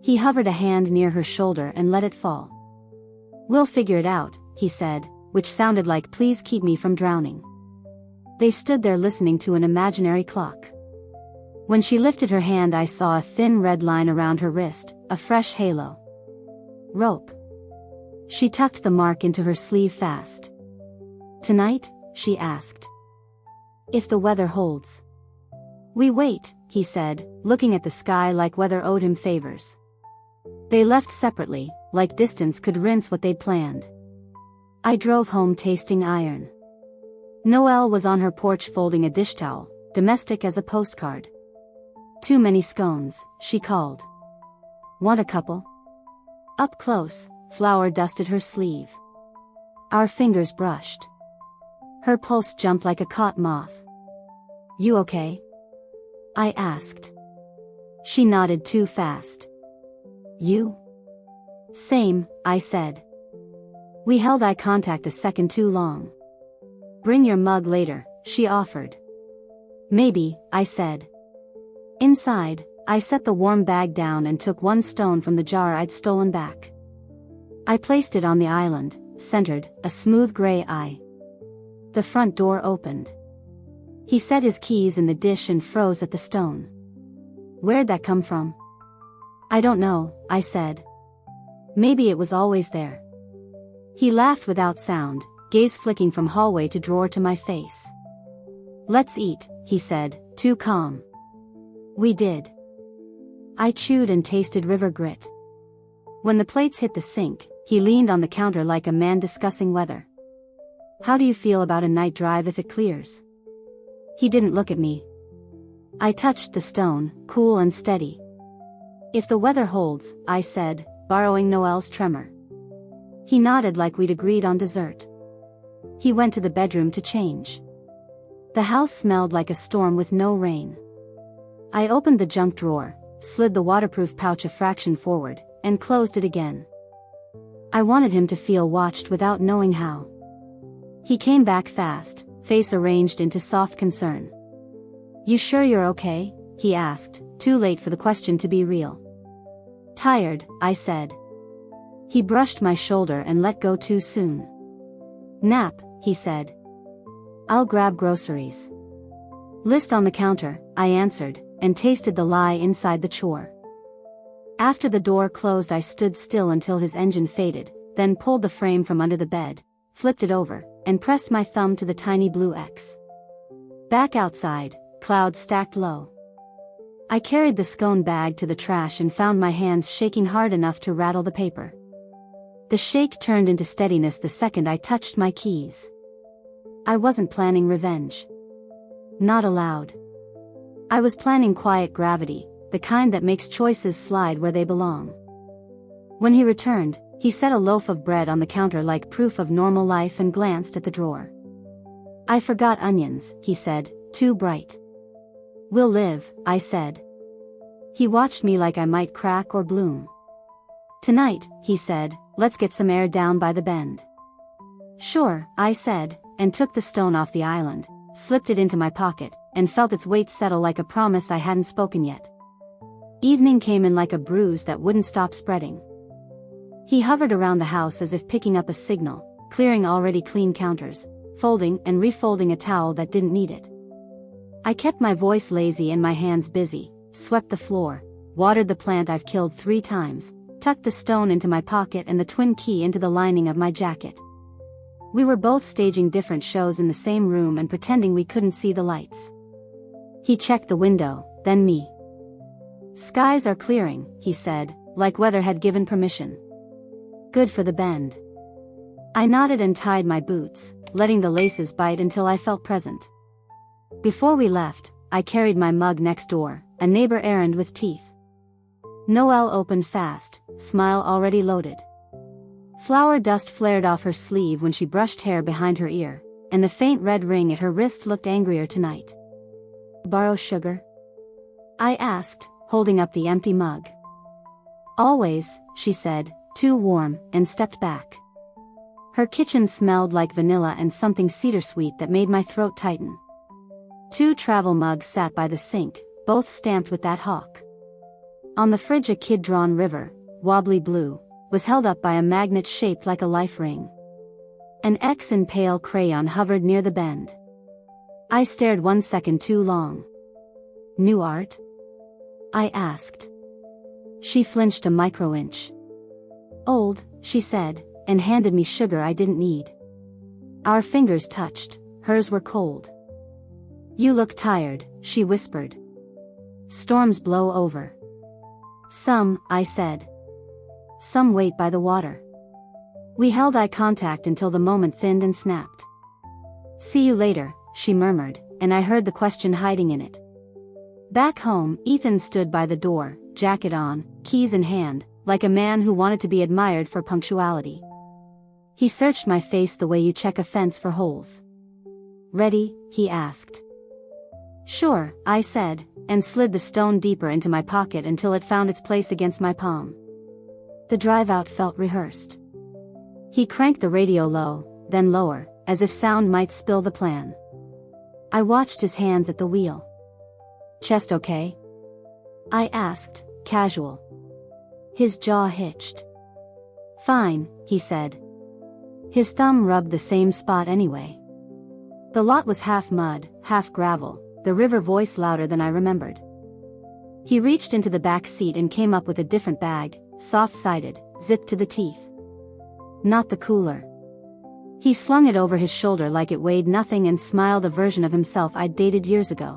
He hovered a hand near her shoulder and let it fall. We'll figure it out, he said, which sounded like please keep me from drowning. They stood there listening to an imaginary clock. When she lifted her hand I saw a thin red line around her wrist, a fresh halo. Rope. She tucked the mark into her sleeve fast. Tonight? She asked. If the weather holds. We wait, he said, looking at the sky like weather owed him favors. They left separately, like distance could rinse what they'd planned. I drove home tasting iron. Noelle was on her porch folding a dish towel, domestic as a postcard. Too many scones, she called. Want a couple? Up close, flour dusted her sleeve. Our fingers brushed. Her pulse jumped like a caught moth. You okay? I asked. She nodded too fast. You? Same, I said. We held eye contact a second too long. Bring your mug later, she offered. Maybe, I said. Inside, I set the warm bag down and took one stone from the jar I'd stolen back. I placed it on the island, centered, a smooth gray eye. The front door opened. He set his keys in the dish and froze at the stone. Where'd that come from? I don't know, I said. Maybe it was always there. He laughed without sound, gaze flicking from hallway to drawer to my face. Let's eat, he said, too calm. We did. I chewed and tasted river grit. When the plates hit the sink, he leaned on the counter like a man discussing weather. How do you feel about a night drive if it clears? He didn't look at me. I touched the stone, cool and steady. If the weather holds, I said, borrowing Noelle's tremor. He nodded like we'd agreed on dessert. He went to the bedroom to change. The house smelled like a storm with no rain. I opened the junk drawer, slid the waterproof pouch a fraction forward, and closed it again. I wanted him to feel watched without knowing how. He came back fast, face arranged into soft concern. You sure you're okay? He asked, too late for the question to be real. Tired, I said. He brushed my shoulder and let go too soon. Nap, he said. I'll grab groceries. List on the counter, I answered, and tasted the lie inside the chore. After the door closed I stood still until his engine faded, then pulled the frame from under the bed, flipped it over, and pressed my thumb to the tiny blue X. Back outside, clouds stacked low. I carried the scone bag to the trash and found my hands shaking hard enough to rattle the paper. The shake turned into steadiness the second I touched my keys. I wasn't planning revenge. Not allowed. I was planning quiet gravity, the kind that makes choices slide where they belong. When he returned, he set a loaf of bread on the counter like proof of normal life and glanced at the drawer. I forgot onions, he said, too bright. We'll live, I said. He watched me like I might crack or bloom. Tonight, he said, let's get some air down by the bend. Sure, I said, and took the stone off the island, slipped it into my pocket, and felt its weight settle like a promise I hadn't spoken yet. Evening came in like a bruise that wouldn't stop spreading. He hovered around the house as if picking up a signal, clearing already clean counters, folding and refolding a towel that didn't need it. I kept my voice lazy and my hands busy, swept the floor, watered the plant I've killed 3 times, tucked the stone into my pocket and the twin key into the lining of my jacket. We were both staging different shows in the same room and pretending we couldn't see the lights. He checked the window, then me. "Skies are clearing," he said, like weather had given permission. "Good for the bend." I nodded and tied my boots, letting the laces bite until I felt present. Before we left, I carried my mug next door, a neighbor errand with teeth. Noelle opened fast, smile already loaded. Flower dust flared off her sleeve when she brushed hair behind her ear, and the faint red ring at her wrist looked angrier tonight. "Borrow sugar?" I asked, holding up the empty mug. "Always," she said, "too warm," and stepped back. Her kitchen smelled like vanilla and something cedar sweet that made my throat tighten. 2 travel mugs sat by the sink, both stamped with that hawk. On the fridge a kid-drawn river, wobbly blue, was held up by a magnet shaped like a life ring. An X in pale crayon hovered near the bend. I stared 1 second too long. "New art?" I asked. She flinched a micro-inch. "Old," she said, and handed me sugar I didn't need. Our fingers touched, hers were cold. "You look tired," she whispered. "Storms blow over." "Some," I said. "Some wait by the water." We held eye contact until the moment thinned and snapped. "See you later," she murmured, and I heard the question hiding in it. Back home, Ethan stood by the door, jacket on, keys in hand, like a man who wanted to be admired for punctuality. He searched my face the way you check a fence for holes. "Ready?" he asked. "Sure," I said, and slid the stone deeper into my pocket until it found its place against my palm. The drive out felt rehearsed. He cranked the radio low, then lower, as if sound might spill the plan. I watched his hands at the wheel. "Chest okay?" I asked, casual. His jaw hitched. "Fine," he said. His thumb rubbed the same spot anyway. The lot was half mud, half gravel, the river voice louder than I remembered. He reached into the back seat and came up with a different bag, soft-sided, zipped to the teeth. Not the cooler. He slung it over his shoulder like it weighed nothing and smiled a version of himself I'd dated years ago.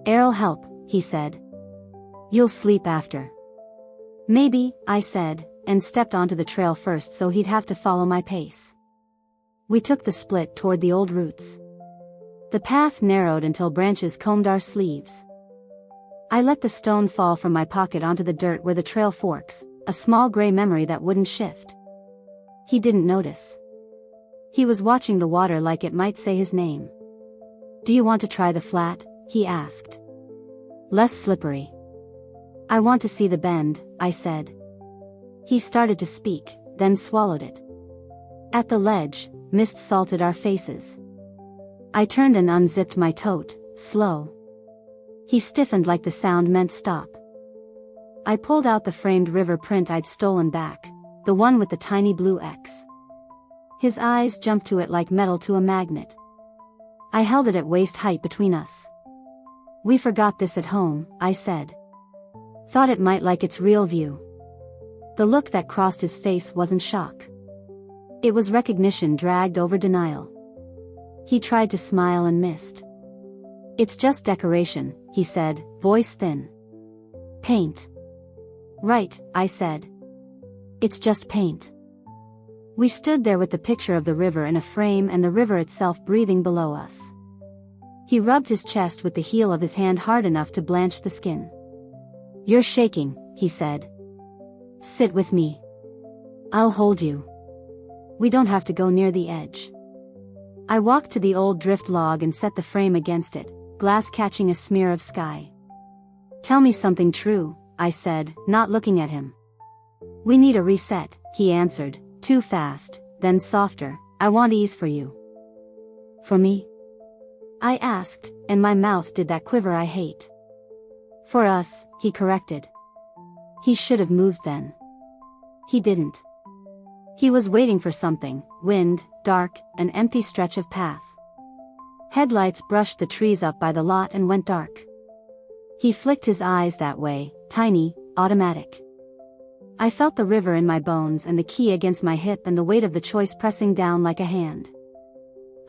"Errol help," he said. "You'll sleep after." "Maybe," I said, and stepped onto the trail first so he'd have to follow my pace. We took the split toward the old roots. The path narrowed until branches combed our sleeves. I let the stone fall from my pocket onto the dirt where the trail forks, a small gray memory that wouldn't shift. He didn't notice. He was watching the water like it might say his name. "Do you want to try the flat?" he asked. "Less slippery." "I want to see the bend," I said. He started to speak, then swallowed it. At the ledge, mist salted our faces. I turned and unzipped my tote, slow. He stiffened like the sound meant stop. I pulled out the framed river print I'd stolen back, the one with the tiny blue X. His eyes jumped to it like metal to a magnet. I held it at waist height between us. "We forgot this at home," I said. "Thought it might like its real view." The look that crossed his face wasn't shock. It was recognition dragged over denial. He tried to smile and missed. "It's just decoration," he said, voice thin. "Paint." "Right," I said. "It's just paint." We stood there with the picture of the river in a frame and the river itself breathing below us. He rubbed his chest with the heel of his hand hard enough to blanch the skin. "You're shaking," he said. "Sit with me. I'll hold you. We don't have to go near the edge." I walked to the old drift log and set the frame against it, glass catching a smear of sky. "Tell me something true," I said, not looking at him. "We need a reset," he answered, too fast, then softer. "I want ease for you." "For me?" I asked, and my mouth did that quiver I hate. "For us," he corrected. He should have moved then. He didn't. He was waiting for something, wind, dark, an empty stretch of path. Headlights brushed the trees up by the lot and went dark. He flicked his eyes that way, tiny, automatic. I felt the river in my bones and the key against my hip and the weight of the choice pressing down like a hand.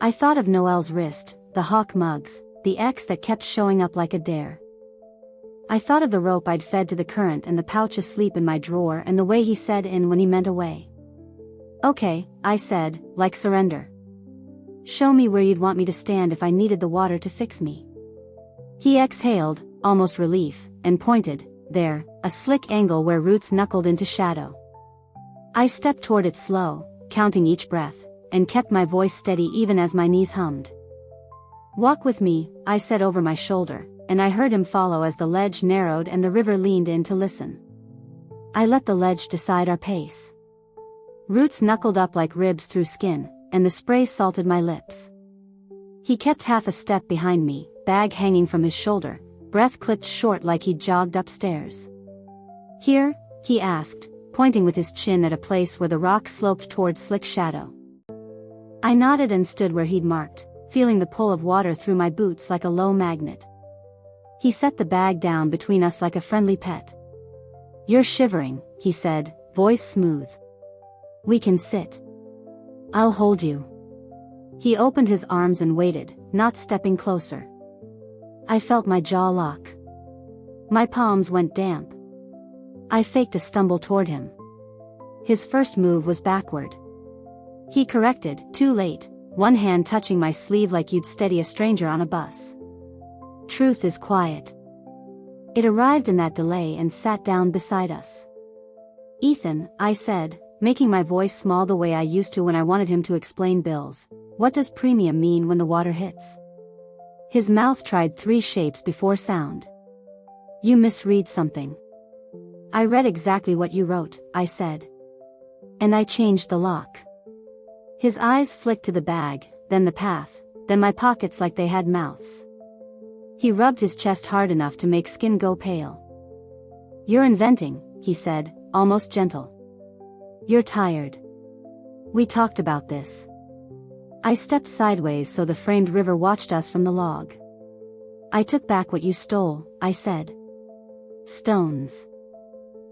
I thought of Noelle's wrist, the hawk mugs, the X that kept showing up like a dare. I thought of the rope I'd fed to the current and the pouch asleep in my drawer and the way he said in when he meant away. Okay, I said, like surrender. Show me where you'd want me to stand if I needed the water to fix me. He exhaled, almost relief, and pointed, there, a slick angle where roots knuckled into shadow. I stepped toward it slow, counting each breath, and kept my voice steady even as my knees hummed. Walk with me, I said over my shoulder, and I heard him follow as the ledge narrowed and the river leaned in to listen. I let the ledge decide our pace. Roots knuckled up like ribs through skin, and the spray salted my lips. He kept half a step behind me, bag hanging from his shoulder, breath clipped short like he'd jogged upstairs. Here? He asked, pointing with his chin at a place where the rock sloped toward slick shadow. I nodded and stood where he'd marked, feeling the pull of water through my boots like a low magnet. He set the bag down between us like a friendly pet. You're shivering, he said, voice smooth. We can sit. I'll hold you. He opened his arms and waited, not stepping closer. I felt my jaw lock. My palms went damp. I faked a stumble toward him. His first move was backward. He corrected, too late, one hand touching my sleeve like you'd steady a stranger on a bus. Truth is quiet. It arrived in that delay and sat down beside us. Ethan, I said, making my voice small the way I used to when I wanted him to explain bills, what does premium mean when the water hits? His mouth tried 3 shapes before sound. You misread something. I read exactly what you wrote, I said. And I changed the lock. His eyes flicked to the bag, then the path, then my pockets like they had mouths. He rubbed his chest hard enough to make skin go pale. You're inventing, he said, almost gentle. You're tired. We talked about this. I stepped sideways so the framed river watched us from the log. I took back what you stole, I said. Stones.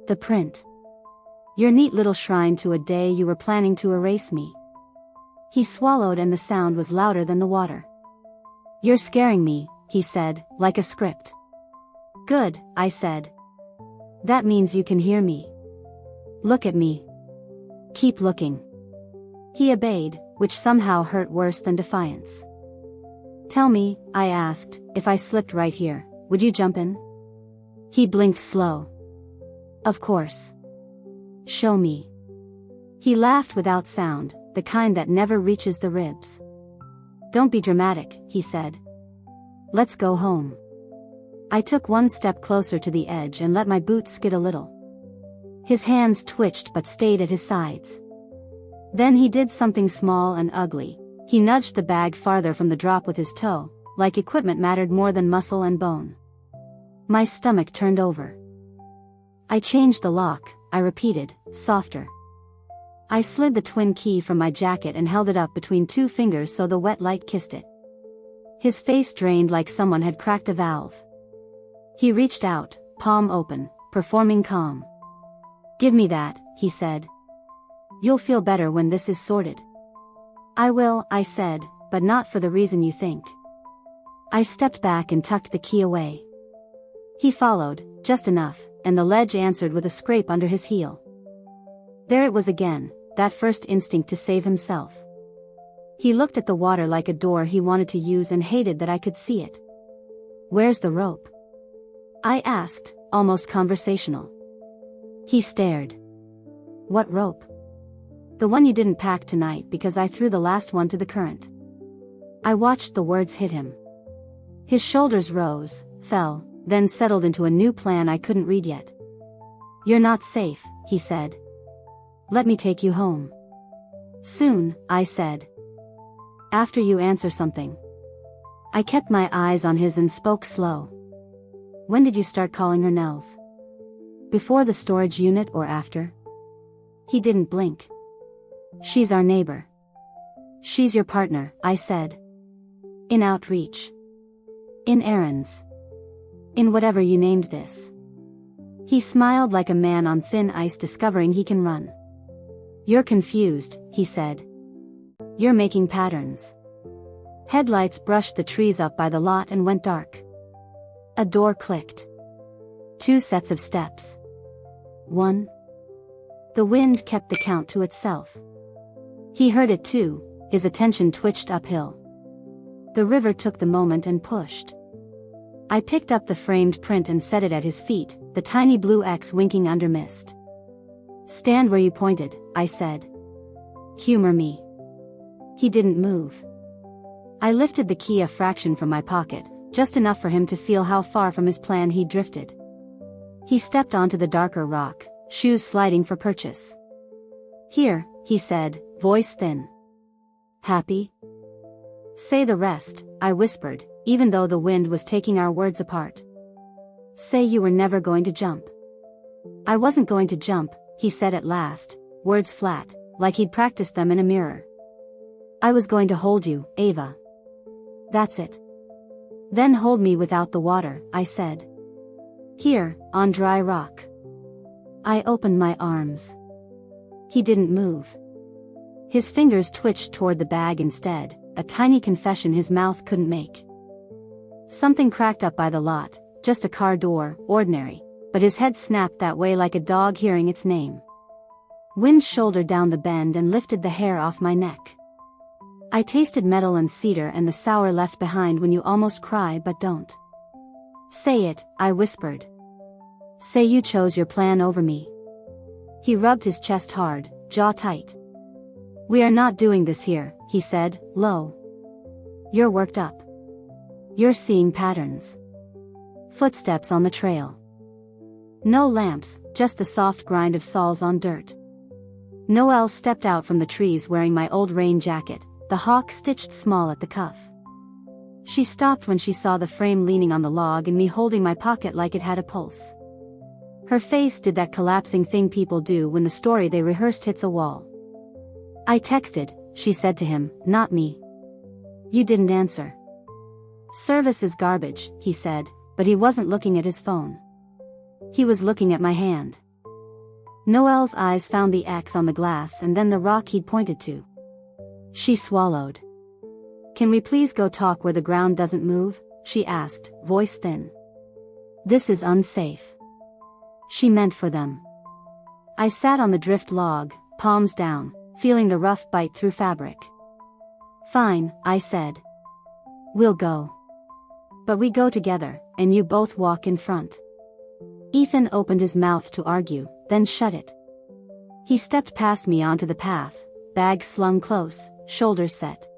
The print. Your neat little shrine to a day you were planning to erase me. He swallowed and the sound was louder than the water. You're scaring me, he said, like a script. Good, I said. That means you can hear me. Look at me. Keep looking. He obeyed, which somehow hurt worse than defiance. Tell me, I asked, if I slipped right here, would you jump in? He blinked slow. Of course. Show me. He laughed without sound, the kind that never reaches the ribs. Don't be dramatic, he said. Let's go home. I took one step closer to the edge and let my boots skid a little. His hands twitched but stayed at his sides. Then he did something small and ugly. He nudged the bag farther from the drop with his toe, like equipment mattered more than muscle and bone. My stomach turned over. I changed the lock, I repeated, softer. I slid the twin key from my jacket and held it up between 2 fingers so the wet light kissed it. His face drained like someone had cracked a valve. He reached out, palm open, performing calm. Give me that, he said. You'll feel better when this is sorted. I will, I said, but not for the reason you think. I stepped back and tucked the key away. He followed, just enough, and the ledge answered with a scrape under his heel. There it was again, that first instinct to save himself. He looked at the water like a door he wanted to use and hated that I could see it. Where's the rope? I asked, almost conversational. He stared. What rope? The one you didn't pack tonight because I threw the last one to the current. I watched the words hit him. His shoulders rose, fell, then settled into a new plan I couldn't read yet. You're not safe, he said. Let me take you home. Soon, I said. After you answer something. I kept my eyes on his and spoke slow. When did you start calling her Nels? Before the storage unit or after? He didn't blink. She's our neighbor. She's your partner, I said. In outreach. In errands. In whatever you named this. He smiled like a man on thin ice discovering he can run. You're confused, he said. You're making patterns. Headlights brushed the trees up by the lot and went dark. A door clicked. 2 sets of steps. 1. The wind kept the count to itself. He heard it too, his attention twitched uphill. The river took the moment and pushed. I picked up the framed print and set it at his feet, the tiny blue X winking under mist. Stand where you pointed, I said. Humor me. He didn't move. I lifted the key a fraction from my pocket, just enough for him to feel how far from his plan he'd drifted. He stepped onto the darker rock, shoes sliding for purchase. Here, he said, voice thin. Happy? Say the rest, I whispered, even though the wind was taking our words apart. Say you were never going to jump. I wasn't going to jump, he said at last, words flat, like he'd practiced them in a mirror. I was going to hold you, Ava. That's it. Then hold me without the water, I said. Here, on dry rock. I opened my arms. He didn't move. His fingers twitched toward the bag instead, a tiny confession his mouth couldn't make. Something cracked up by the lot, just a car door, ordinary, but his head snapped that way like a dog hearing its name. Wind shouldered down the bend and lifted the hair off my neck. I tasted metal and cedar and the sour left behind when you almost cry but don't. Say it, I whispered. Say you chose your plan over me. He rubbed his chest hard, jaw tight. We are not doing this here, he said, low. You're worked up. You're seeing patterns. Footsteps on the trail. No lamps, just the soft grind of soles on dirt. Noelle stepped out from the trees wearing my old rain jacket, the hawk stitched small at the cuff. She stopped when she saw the frame leaning on the log and me holding my pocket like it had a pulse. Her face did that collapsing thing people do when the story they rehearsed hits a wall. I texted, she said to him, not me. You didn't answer. Service is garbage, he said, but he wasn't looking at his phone. He was looking at my hand. Noelle's eyes found the X on the glass and then the rock he'd pointed to. She swallowed. Can we please go talk where the ground doesn't move? She asked, voice thin. This is unsafe. She meant for them. I sat on the drift log, palms down, feeling the rough bite through fabric. Fine, I said. We'll go. But we go together, and you both walk in front. Ethan opened his mouth to argue, then shut it. He stepped past me onto the path, bag slung close, shoulders set.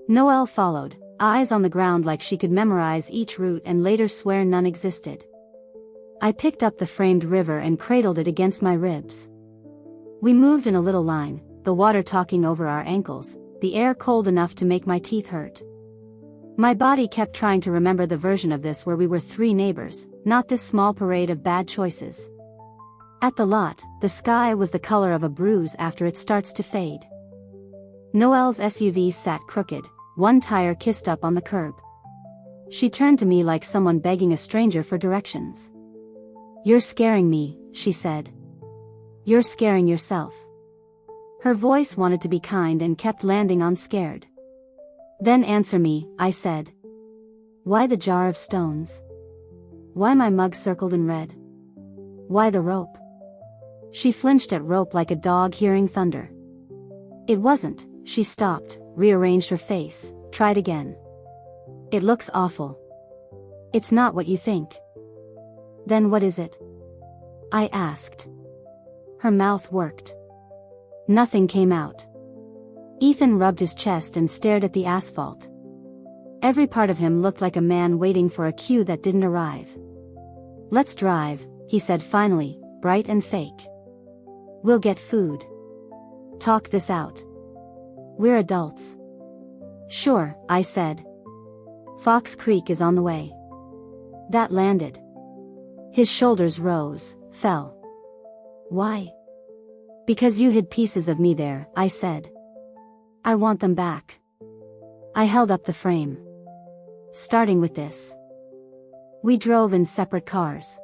Noelle followed, eyes on the ground like she could memorize each route and later swear none existed. I picked up the framed river and cradled it against my ribs. We moved in a little line, the water talking over our ankles, the air cold enough to make my teeth hurt. My body kept trying to remember the version of this where we were 3 neighbors, not this small parade of bad choices. At the lot, the sky was the color of a bruise after it starts to fade. Noelle's SUV sat crooked, one tire kissed up on the curb. She turned to me like someone begging a stranger for directions. You're scaring me, she said. You're scaring yourself. Her voice wanted to be kind and kept landing on scared. Then answer me, I said. Why the jar of stones? Why my mug circled in red? Why the rope? She flinched at rope like a dog hearing thunder. It wasn't, she stopped, rearranged her face, tried again. It looks awful. It's not what you think. Then what is it? I asked. Her mouth worked. Nothing came out. Ethan rubbed his chest and stared at the asphalt. Every part of him looked like a man waiting for a cue that didn't arrive. Let's drive, he said finally, bright and fake. We'll get food. Talk this out. We're adults. Sure, I said. Fox Creek is on the way. That landed. His shoulders rose, fell. Why? Because you hid pieces of me there, I said. I want them back. I held up the frame. Starting with this. We drove in separate cars.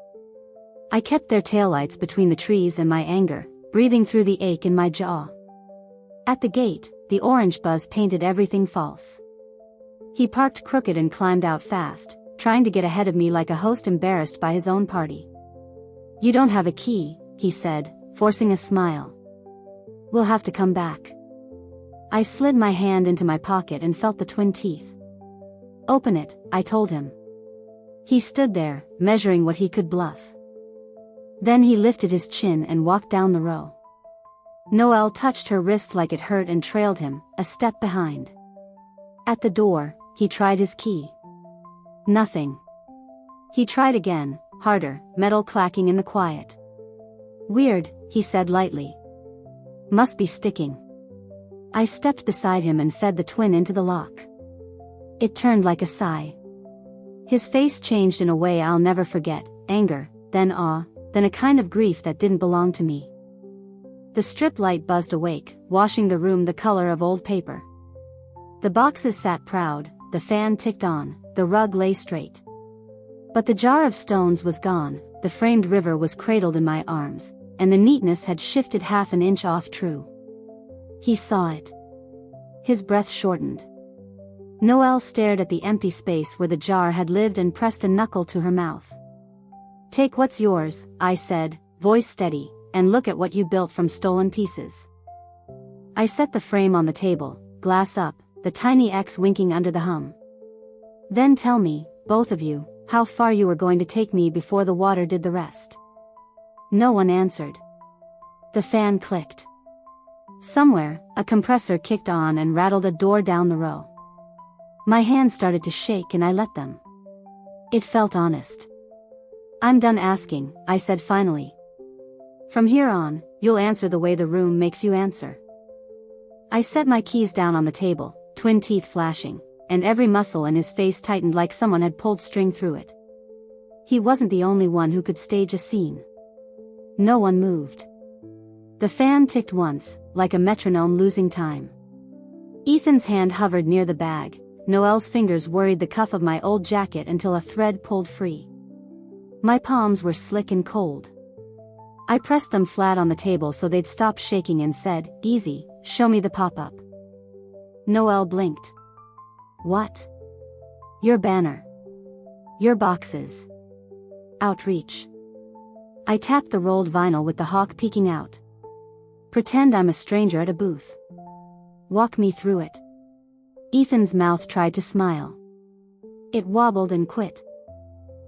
I kept their taillights between the trees and my anger, breathing through the ache in my jaw. At the gate, the orange buzz painted everything false. He parked crooked and climbed out fast, trying to get ahead of me like a host embarrassed by his own party. "You don't have a key," he said, forcing a smile. "We'll have to come back." I slid my hand into my pocket and felt the twin teeth. "Open it," I told him. He stood there, measuring what he could bluff. Then he lifted his chin and walked down the row. Noelle touched her wrist like it hurt and trailed him, a step behind. At the door, he tried his key. Nothing. He tried again, harder, metal clacking in the quiet. "Weird," he said lightly. "Must be sticking." I stepped beside him and fed the twin into the lock. It turned like a sigh. His face changed in a way I'll never forget, anger, then awe, then a kind of grief that didn't belong to me. The strip light buzzed awake, washing the room the color of old paper. The boxes sat proud, the fan ticked on, the rug lay straight. But the jar of stones was gone, the framed river was cradled in my arms, and the neatness had shifted half an inch off true. He saw it. His breath shortened. Noelle stared at the empty space where the jar had lived and pressed a knuckle to her mouth. "Take what's yours," I said, voice steady, "and look at what you built from stolen pieces." I set the frame on the table, glass up, the tiny X winking under the hum. "Then tell me, both of you, how far you were going to take me before the water did the rest." No one answered. The fan clicked. Somewhere, a compressor kicked on and rattled a door down the row. My hands started to shake and I let them. It felt honest. "I'm done asking," I said finally. "From here on, you'll answer the way the room makes you answer." I set my keys down on the table, twin teeth flashing, and every muscle in his face tightened like someone had pulled string through it. He wasn't the only one who could stage a scene. No one moved. The fan ticked once, like a metronome losing time. Ethan's hand hovered near the bag, Noelle's fingers worried the cuff of my old jacket until a thread pulled free. My palms were slick and cold. I pressed them flat on the table so they'd stop shaking and said, "Easy, show me the pop-up." Noelle blinked. "What?" "Your banner. Your boxes. Outreach." I tapped the rolled vinyl with the hawk peeking out. "Pretend I'm a stranger at a booth. Walk me through it." Ethan's mouth tried to smile. It wobbled and quit.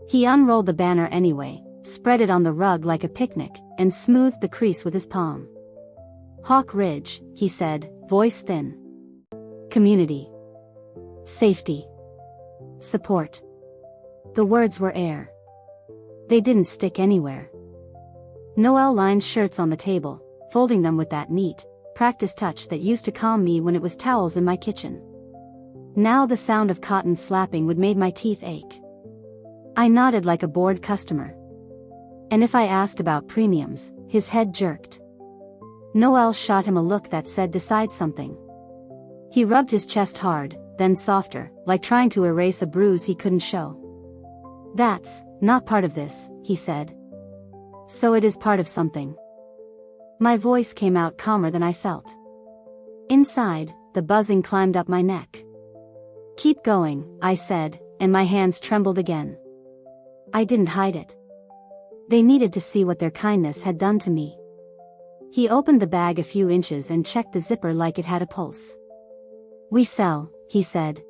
He unrolled the banner anyway, spread it on the rug like a picnic, and smoothed the crease with his palm. "Hawk Ridge," he said, voice thin. "Community. Safety. Support." The words were air. They didn't stick anywhere. Noelle lined shirts on the table, folding them with that neat, practiced touch that used to calm me when it was towels in my kitchen. Now the sound of cotton slapping would make my teeth ache. I nodded like a bored customer. And if I asked about premiums, his head jerked. Noelle shot him a look that said decide something. He rubbed his chest hard, then softer, like trying to erase a bruise he couldn't show. "That's not part of this," he said. "So it is part of something." My voice came out calmer than I felt. Inside, the buzzing climbed up my neck. "Keep going," I said, and my hands trembled again. I didn't hide it. They needed to see what their kindness had done to me. He opened the bag a few inches and checked the zipper like it had a pulse. "We sell," he said.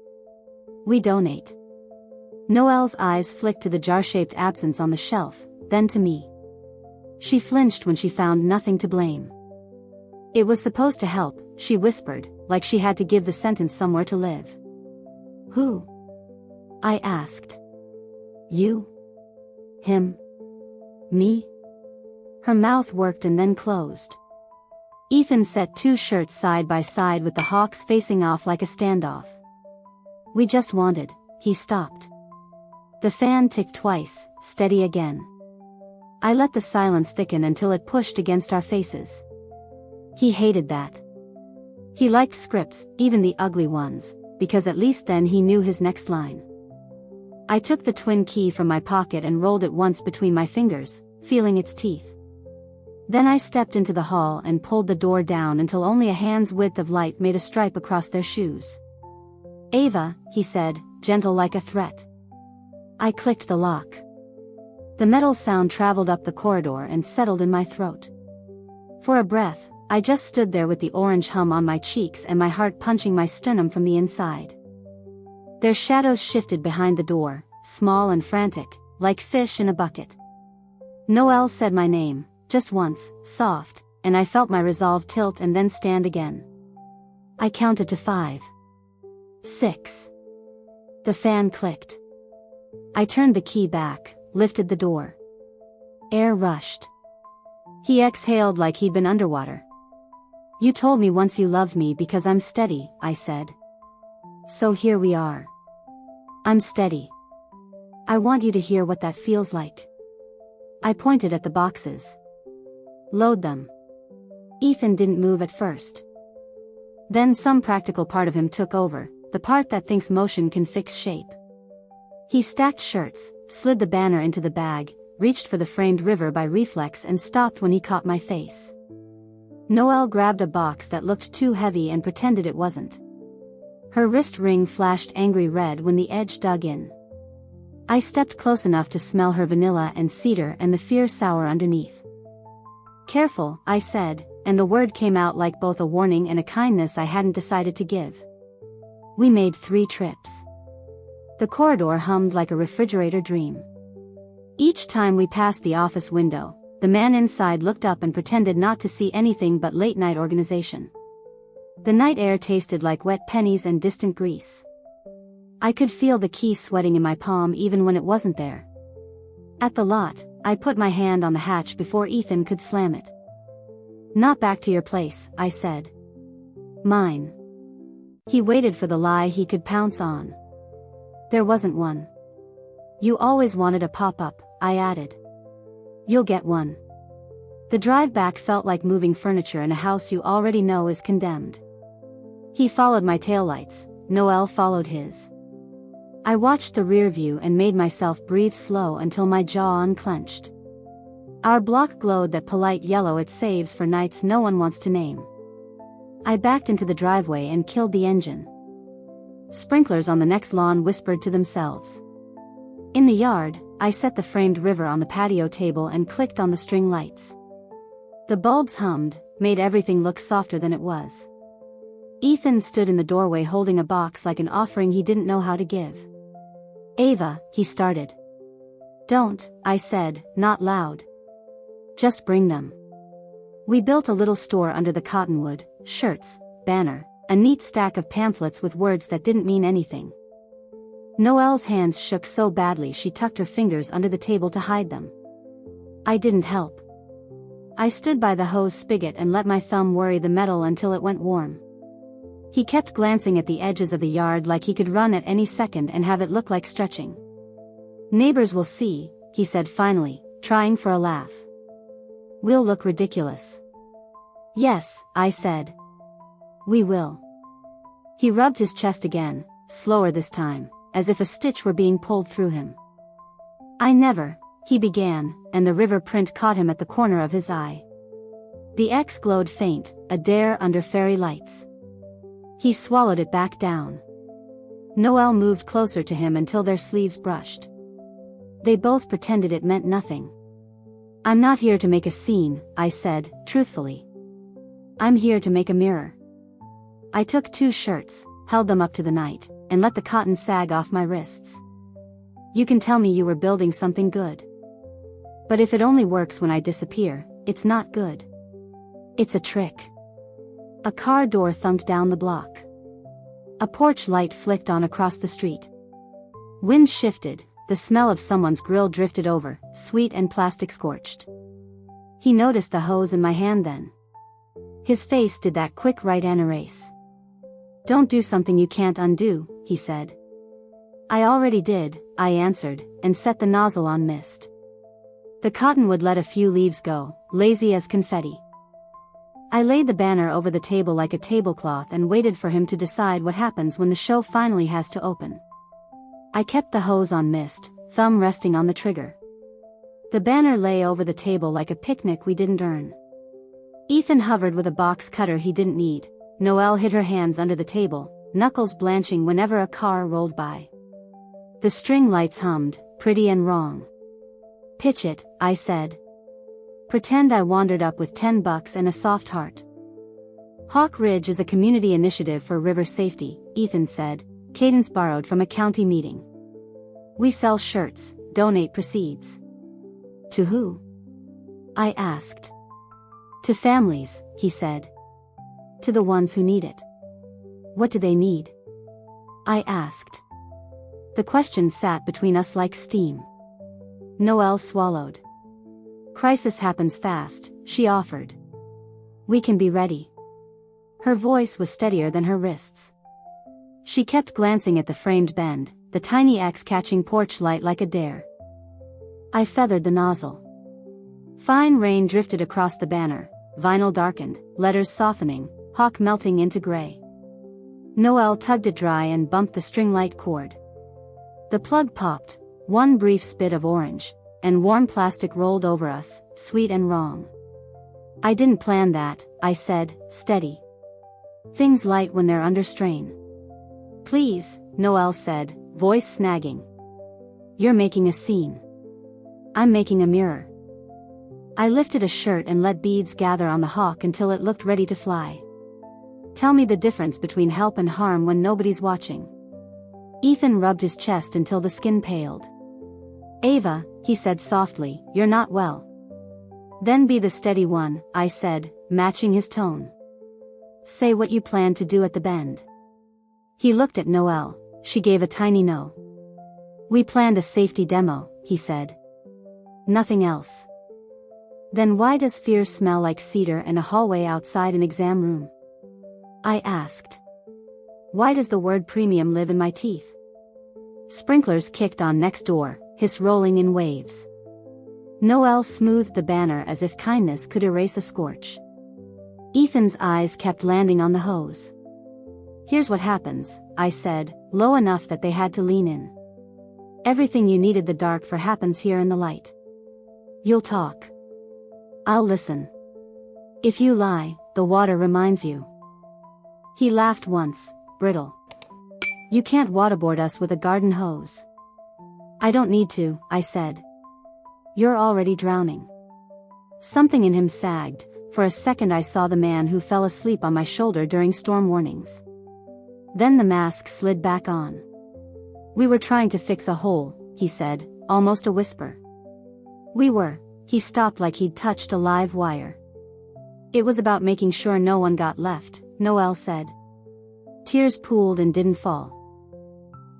"We donate." Noelle's eyes flicked to the jar-shaped absence on the shelf, then to me. She flinched when she found nothing to blame. "It was supposed to help," she whispered, like she had to give the sentence somewhere to live. "Who?" I asked. "You? Him? Me?" Her mouth worked and then closed. Ethan set two shirts side by side with the hawks facing off like a standoff. "We just wanted," he stopped. The fan ticked twice, steady again. I let the silence thicken until it pushed against our faces. He hated that. He liked scripts, even the ugly ones, because at least then he knew his next line. I took the twin key from my pocket and rolled it once between my fingers, feeling its teeth. Then I stepped into the hall and pulled the door down until only a hand's width of light made a stripe across their shoes. "Ava," he said, gentle like a threat. I clicked the lock. The metal sound traveled up the corridor and settled in my throat. For a breath, I just stood there with the orange hum on my cheeks and my heart punching my sternum from the inside. Their shadows shifted behind the door, small and frantic, like fish in a bucket. Noelle said my name, just once, soft, and I felt my resolve tilt and then stand again. I counted to 5. 6. The fan clicked. I turned the key back, lifted the door. Air rushed. He exhaled like he'd been underwater. "You told me once you loved me because I'm steady," I said. "So here we are. I'm steady. I want you to hear what that feels like." I pointed at the boxes. "Load them." Ethan didn't move at first. Then some practical part of him took over, the part that thinks motion can fix shape. He stacked shirts, slid the banner into the bag, reached for the framed river by reflex and stopped when he caught my face. Noelle grabbed a box that looked too heavy and pretended it wasn't. Her wrist ring flashed angry red when the edge dug in. I stepped close enough to smell her vanilla and cedar and the fear sour underneath. "Careful," I said, and the word came out like both a warning and a kindness I hadn't decided to give. We made 3 trips. The corridor hummed like a refrigerator dream. Each time we passed the office window, the man inside looked up and pretended not to see anything but late-night organization. The night air tasted like wet pennies and distant grease. I could feel the key sweating in my palm even when it wasn't there. At the lot, I put my hand on the hatch before Ethan could slam it. "Not back to your place," I said. "Mine." He waited for the lie he could pounce on. There wasn't one. "You always wanted a pop-up," I added. "You'll get one." The drive back felt like moving furniture in a house you already know is condemned. He followed my taillights, Noelle followed his. I watched the rear view and made myself breathe slow until my jaw unclenched. Our block glowed that polite yellow it saves for nights no one wants to name. I backed into the driveway and killed the engine. Sprinklers on the next lawn whispered to themselves. In the yard, I set the framed river on the patio table and clicked on the string lights. The bulbs hummed, made everything look softer than it was. Ethan stood in the doorway holding a box like an offering he didn't know how to give. "Ava," he started. "Don't," I said, not loud. "Just bring them." We built a little store under the cottonwood, shirts, banner, a neat stack of pamphlets with words that didn't mean anything. Noelle's hands shook so badly she tucked her fingers under the table to hide them. I didn't help. I stood by the hose spigot and let my thumb worry the metal until it went warm. He kept glancing at the edges of the yard like he could run at any second and have it look like stretching. "Neighbors will see," he said finally, trying for a laugh. "We'll look ridiculous." "Yes," I said. "We will." He rubbed his chest again, slower this time, as if a stitch were being pulled through him. "I never," he began, and the river print caught him at the corner of his eye. The X glowed faint, a dare under fairy lights. He swallowed it back down. Noelle moved closer to him until their sleeves brushed. They both pretended it meant nothing. "I'm not here to make a scene," I said, truthfully. "I'm here to make a mirror." I took 2 shirts, held them up to the night, and let the cotton sag off my wrists. "You can tell me you were building something good. But if it only works when I disappear, it's not good. It's a trick." A car door thunked down the block. A porch light flicked on across the street. Wind shifted, the smell of someone's grill drifted over, sweet and plastic scorched. He noticed the hose in my hand then. His face did that quick right and erase. "Don't do something you can't undo," he said. "I already did," I answered, and set the nozzle on mist. The cottonwood let a few leaves go, lazy as confetti. I laid the banner over the table like a tablecloth and waited for him to decide what happens when the show finally has to open. I kept the hose on mist, thumb resting on the trigger. The banner lay over the table like a picnic we didn't earn. Ethan hovered with a box cutter he didn't need. Noelle hid her hands under the table, knuckles blanching whenever a car rolled by. The string lights hummed, pretty and wrong. Pitch it, I said. Pretend I wandered up with $10 and a soft heart. Hawk Ridge is a community initiative for river safety, Ethan said, cadence borrowed from a county meeting. We sell shirts, donate proceeds. To who? I asked. To families, he said. To the ones who need it. What do they need? I asked. The question sat between us like steam. Noelle swallowed. Crisis happens fast, she offered. We can be ready. Her voice was steadier than her wrists. She kept glancing at the framed bend, the tiny axe catching porch light like a dare. I feathered the nozzle. Fine rain drifted across the banner, vinyl darkened, letters softening, hawk melting into gray. Noelle tugged it dry and bumped the string light cord. The plug popped, one brief spit of orange, and warm plastic rolled over us, sweet and wrong. I didn't plan that, I said, steady. Things light when they're under strain. Please, Noelle said, voice snagging. You're making a scene. I'm making a mirror. I lifted a shirt and let beads gather on the hawk until it looked ready to fly. Tell me the difference between help and harm when nobody's watching. Ethan rubbed his chest until the skin paled. Ava, he said softly, you're not well. Then be the steady one, I said, matching his tone. Say what you plan to do at the bend. He looked at Noelle. She gave a tiny no. We planned a safety demo, he said. Nothing else. Then why does fear smell like cedar and a hallway outside an exam room? I asked. Why does the word premium live in my teeth? Sprinklers kicked on next door, hiss rolling in waves. Noelle smoothed the banner as if kindness could erase a scorch. Ethan's eyes kept landing on the hose. Here's what happens, I said, low enough that they had to lean in. Everything you needed the dark for happens here in the light. You'll talk. I'll listen. If you lie, the water reminds you. He laughed once, brittle. You can't waterboard us with a garden hose. I don't need to, I said. You're already drowning. Something in him sagged. For a second I saw the man who fell asleep on my shoulder during storm warnings. Then the mask slid back on. We were trying to fix a hole, he said, almost a whisper. We were. He stopped like he'd touched a live wire. It was about making sure no one got left, Noelle said. Tears pooled and didn't fall.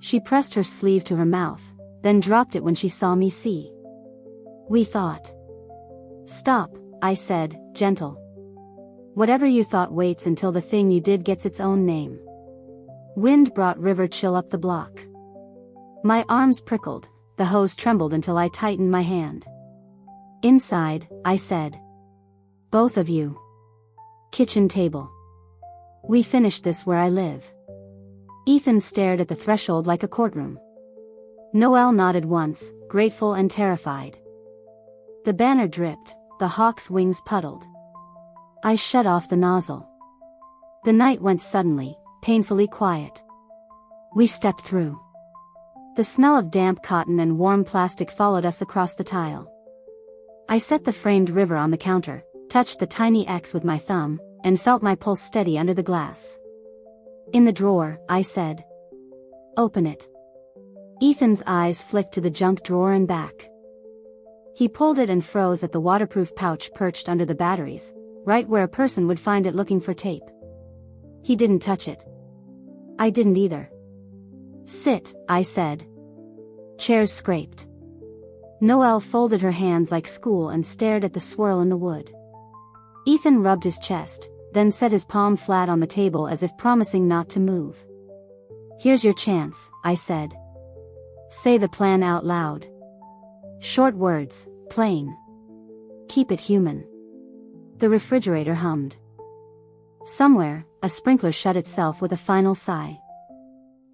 She pressed her sleeve to her mouth, then dropped it when she saw me see. We thought. Stop, I said, gentle. Whatever you thought waits until the thing you did gets its own name. Wind brought river chill up the block. My arms prickled, the hose trembled until I tightened my hand. Inside, I said. Both of you. Kitchen table. We finished this where I live. Ethan stared at the threshold like a courtroom. Noelle nodded once, grateful and terrified. The banner dripped, the hawk's wings puddled. I shut off the nozzle. The night went suddenly, painfully quiet. We stepped through. The smell of damp cotton and warm plastic followed us across the tile. I set the framed river on the counter, touched the tiny X with my thumb, and felt my pulse steady under the glass. In the drawer, I said. Open it. Ethan's eyes flicked to the junk drawer and back. He pulled it and froze at the waterproof pouch perched under the batteries, right where a person would find it looking for tape. He didn't touch it. I didn't either. Sit, I said. Chairs scraped. Noelle folded her hands like school and stared at the swirl in the wood. Ethan rubbed his chest, then set his palm flat on the table as if promising not to move. Here's your chance, I said. Say the plan out loud. Short words, plain. Keep it human. The refrigerator hummed. Somewhere, a sprinkler shut itself with a final sigh.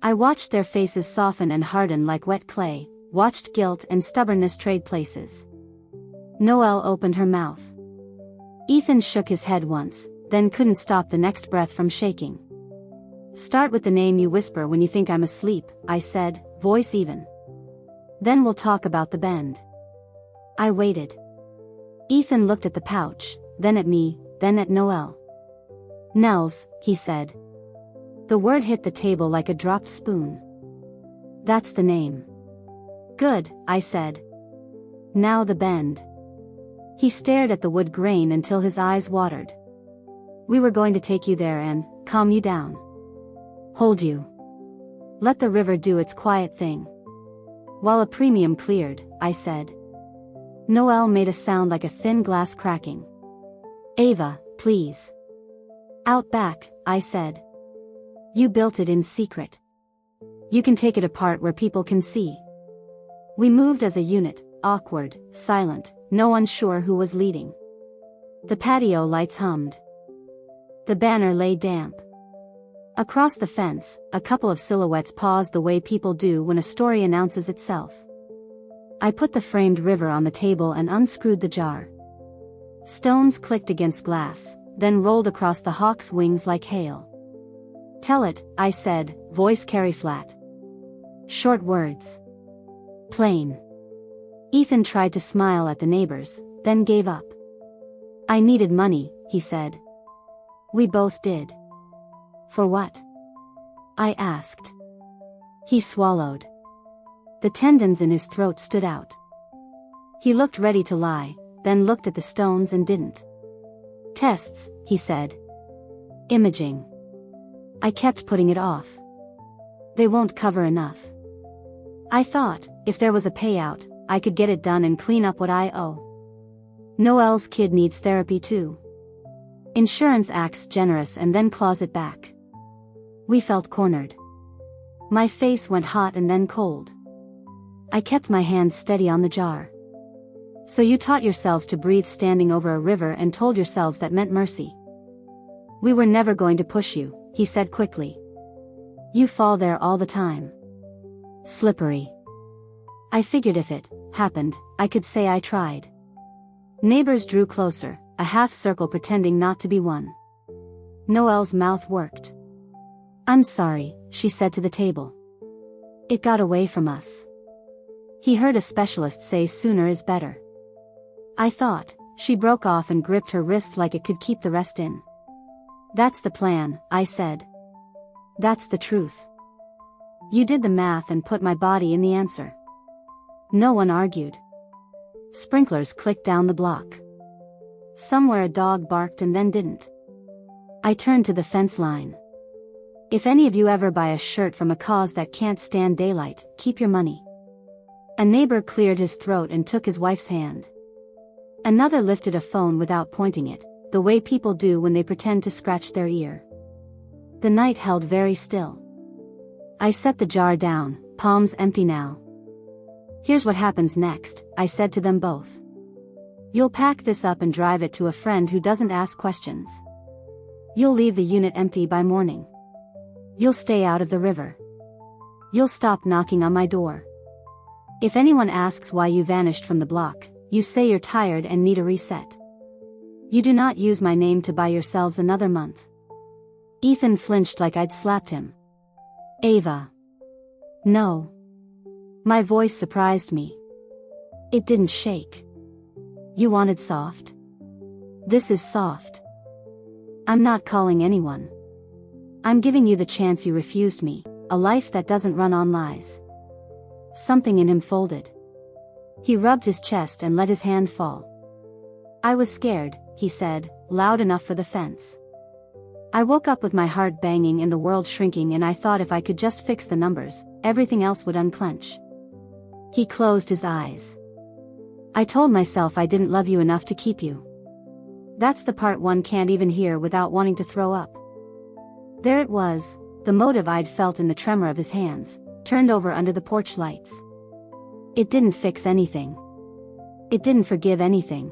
I watched their faces soften and harden like wet clay, watched guilt and stubbornness trade places. Noelle opened her mouth. Ethan shook his head once, then couldn't stop the next breath from shaking. Start with the name you whisper when you think I'm asleep, I said, voice even. Then we'll talk about the bend. I waited. Ethan looked at the pouch, then at me, then at Noelle. Nels, he said. The word hit the table like a dropped spoon. That's the name. Good, I said. Now the bend. He stared at the wood grain until his eyes watered. We were going to take you there and calm you down. Hold you. Let the river do its quiet thing. While a premium cleared, I said. Noelle made a sound like a thin glass cracking. Ava, please. Out back, I said. You built it in secret. You can take it apart where people can see. We moved as a unit, awkward, silent, no one sure who was leading. The patio lights hummed. The banner lay damp. Across the fence, a couple of silhouettes paused the way people do when a story announces itself. I put the framed river on the table and unscrewed the jar. Stones clicked against glass, then rolled across the hawk's wings like hail. Tell it, I said, voice carry flat. Short words. Plain. Ethan tried to smile at the neighbors, then gave up. I needed money, he said. We both did. For what? I asked. He swallowed. The tendons in his throat stood out. He looked ready to lie, then looked at the stones and didn't. Tests, he said. Imaging. I kept putting it off. They won't cover enough. I thought, if there was a payout, I could get it done and clean up what I owe. Noelle's kid needs therapy too. Insurance acts generous and then claws it back. We felt cornered. My face went hot and then cold. I kept my hands steady on the jar. So you taught yourselves to breathe standing over a river and told yourselves that meant mercy. We were never going to push you, he said quickly. You fall there all the time. Slippery. I figured if it happened, I could say I tried. Neighbors drew closer, a half circle pretending not to be one. Noelle's mouth worked. I'm sorry, she said to the table. It got away from us. He heard a specialist say sooner is better. I thought. She broke off and gripped her wrist like it could keep the rest in. That's the plan, I said. That's the truth. You did the math and put my body in the answer. No one argued. Sprinklers clicked down the block. Somewhere a dog barked and then didn't. I turned to the fence line. If any of you ever buy a shirt from a cause that can't stand daylight, keep your money. A neighbor cleared his throat and took his wife's hand. Another lifted a phone without pointing it, the way people do when they pretend to scratch their ear. The night held very still. I set the jar down, palms empty now. Here's what happens next, I said to them both. You'll pack this up and drive it to a friend who doesn't ask questions. You'll leave the unit empty by morning. You'll stay out of the river. You'll stop knocking on my door. If anyone asks why you vanished from the block, you say you're tired and need a reset. You do not use my name to buy yourselves another month. Ethan flinched like I'd slapped him. Ava. No. My voice surprised me. It didn't shake. You wanted soft? This is soft. I'm not calling anyone. I'm giving you the chance you refused me, a life that doesn't run on lies. Something in him folded. He rubbed his chest and let his hand fall. I was scared, he said, loud enough for the fence. I woke up with my heart banging and the world shrinking, and I thought if I could just fix the numbers, everything else would unclench. He closed his eyes. I told myself I didn't love you enough to keep you. That's the part one can't even hear without wanting to throw up. There it was, the motive I'd felt in the tremor of his hands, turned over under the porch lights. It didn't fix anything. It didn't forgive anything.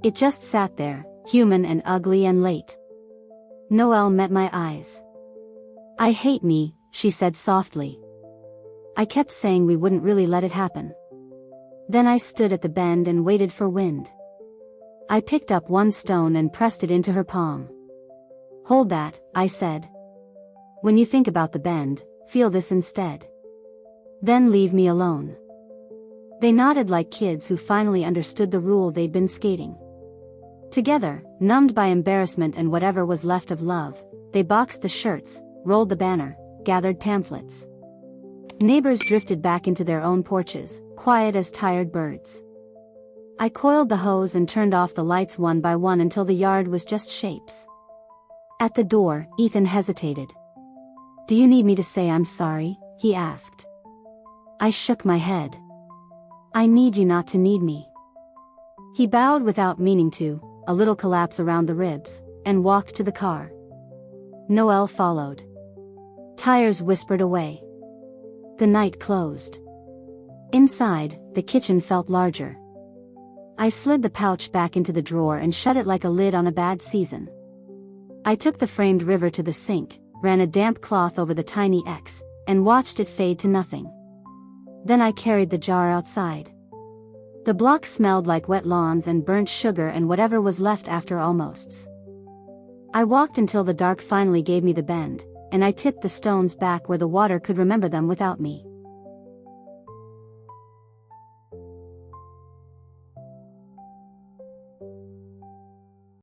It just sat there, human and ugly and late. Noelle met my eyes. I hate me, she said softly. I kept saying we wouldn't really let it happen. Then I stood at the bend and waited for wind. I picked up one stone and pressed it into her palm. Hold that, I said. When you think about the bend, feel this instead. Then leave me alone. They nodded like kids who finally understood the rule they'd been skating. Together, numbed by embarrassment and whatever was left of love, they boxed the shirts, rolled the banner, gathered pamphlets. Neighbors drifted back into their own porches, quiet as tired birds. I coiled the hose and turned off the lights one by one until the yard was just shapes. At the door, Ethan hesitated. Do you need me to say I'm sorry? He asked. I shook my head. I need you not to need me. He bowed without meaning to, a little collapse around the ribs, and walked to the car. Noelle followed. Tires whispered away. The night closed. Inside, the kitchen felt larger. I slid the pouch back into the drawer and shut it like a lid on a bad season. I took the framed river to the sink, ran a damp cloth over the tiny X, and watched it fade to nothing. Then I carried the jar outside. The block smelled like wet lawns and burnt sugar and whatever was left after almosts. I walked until the dark finally gave me the bend, and I tipped the stones back where the water could remember them without me.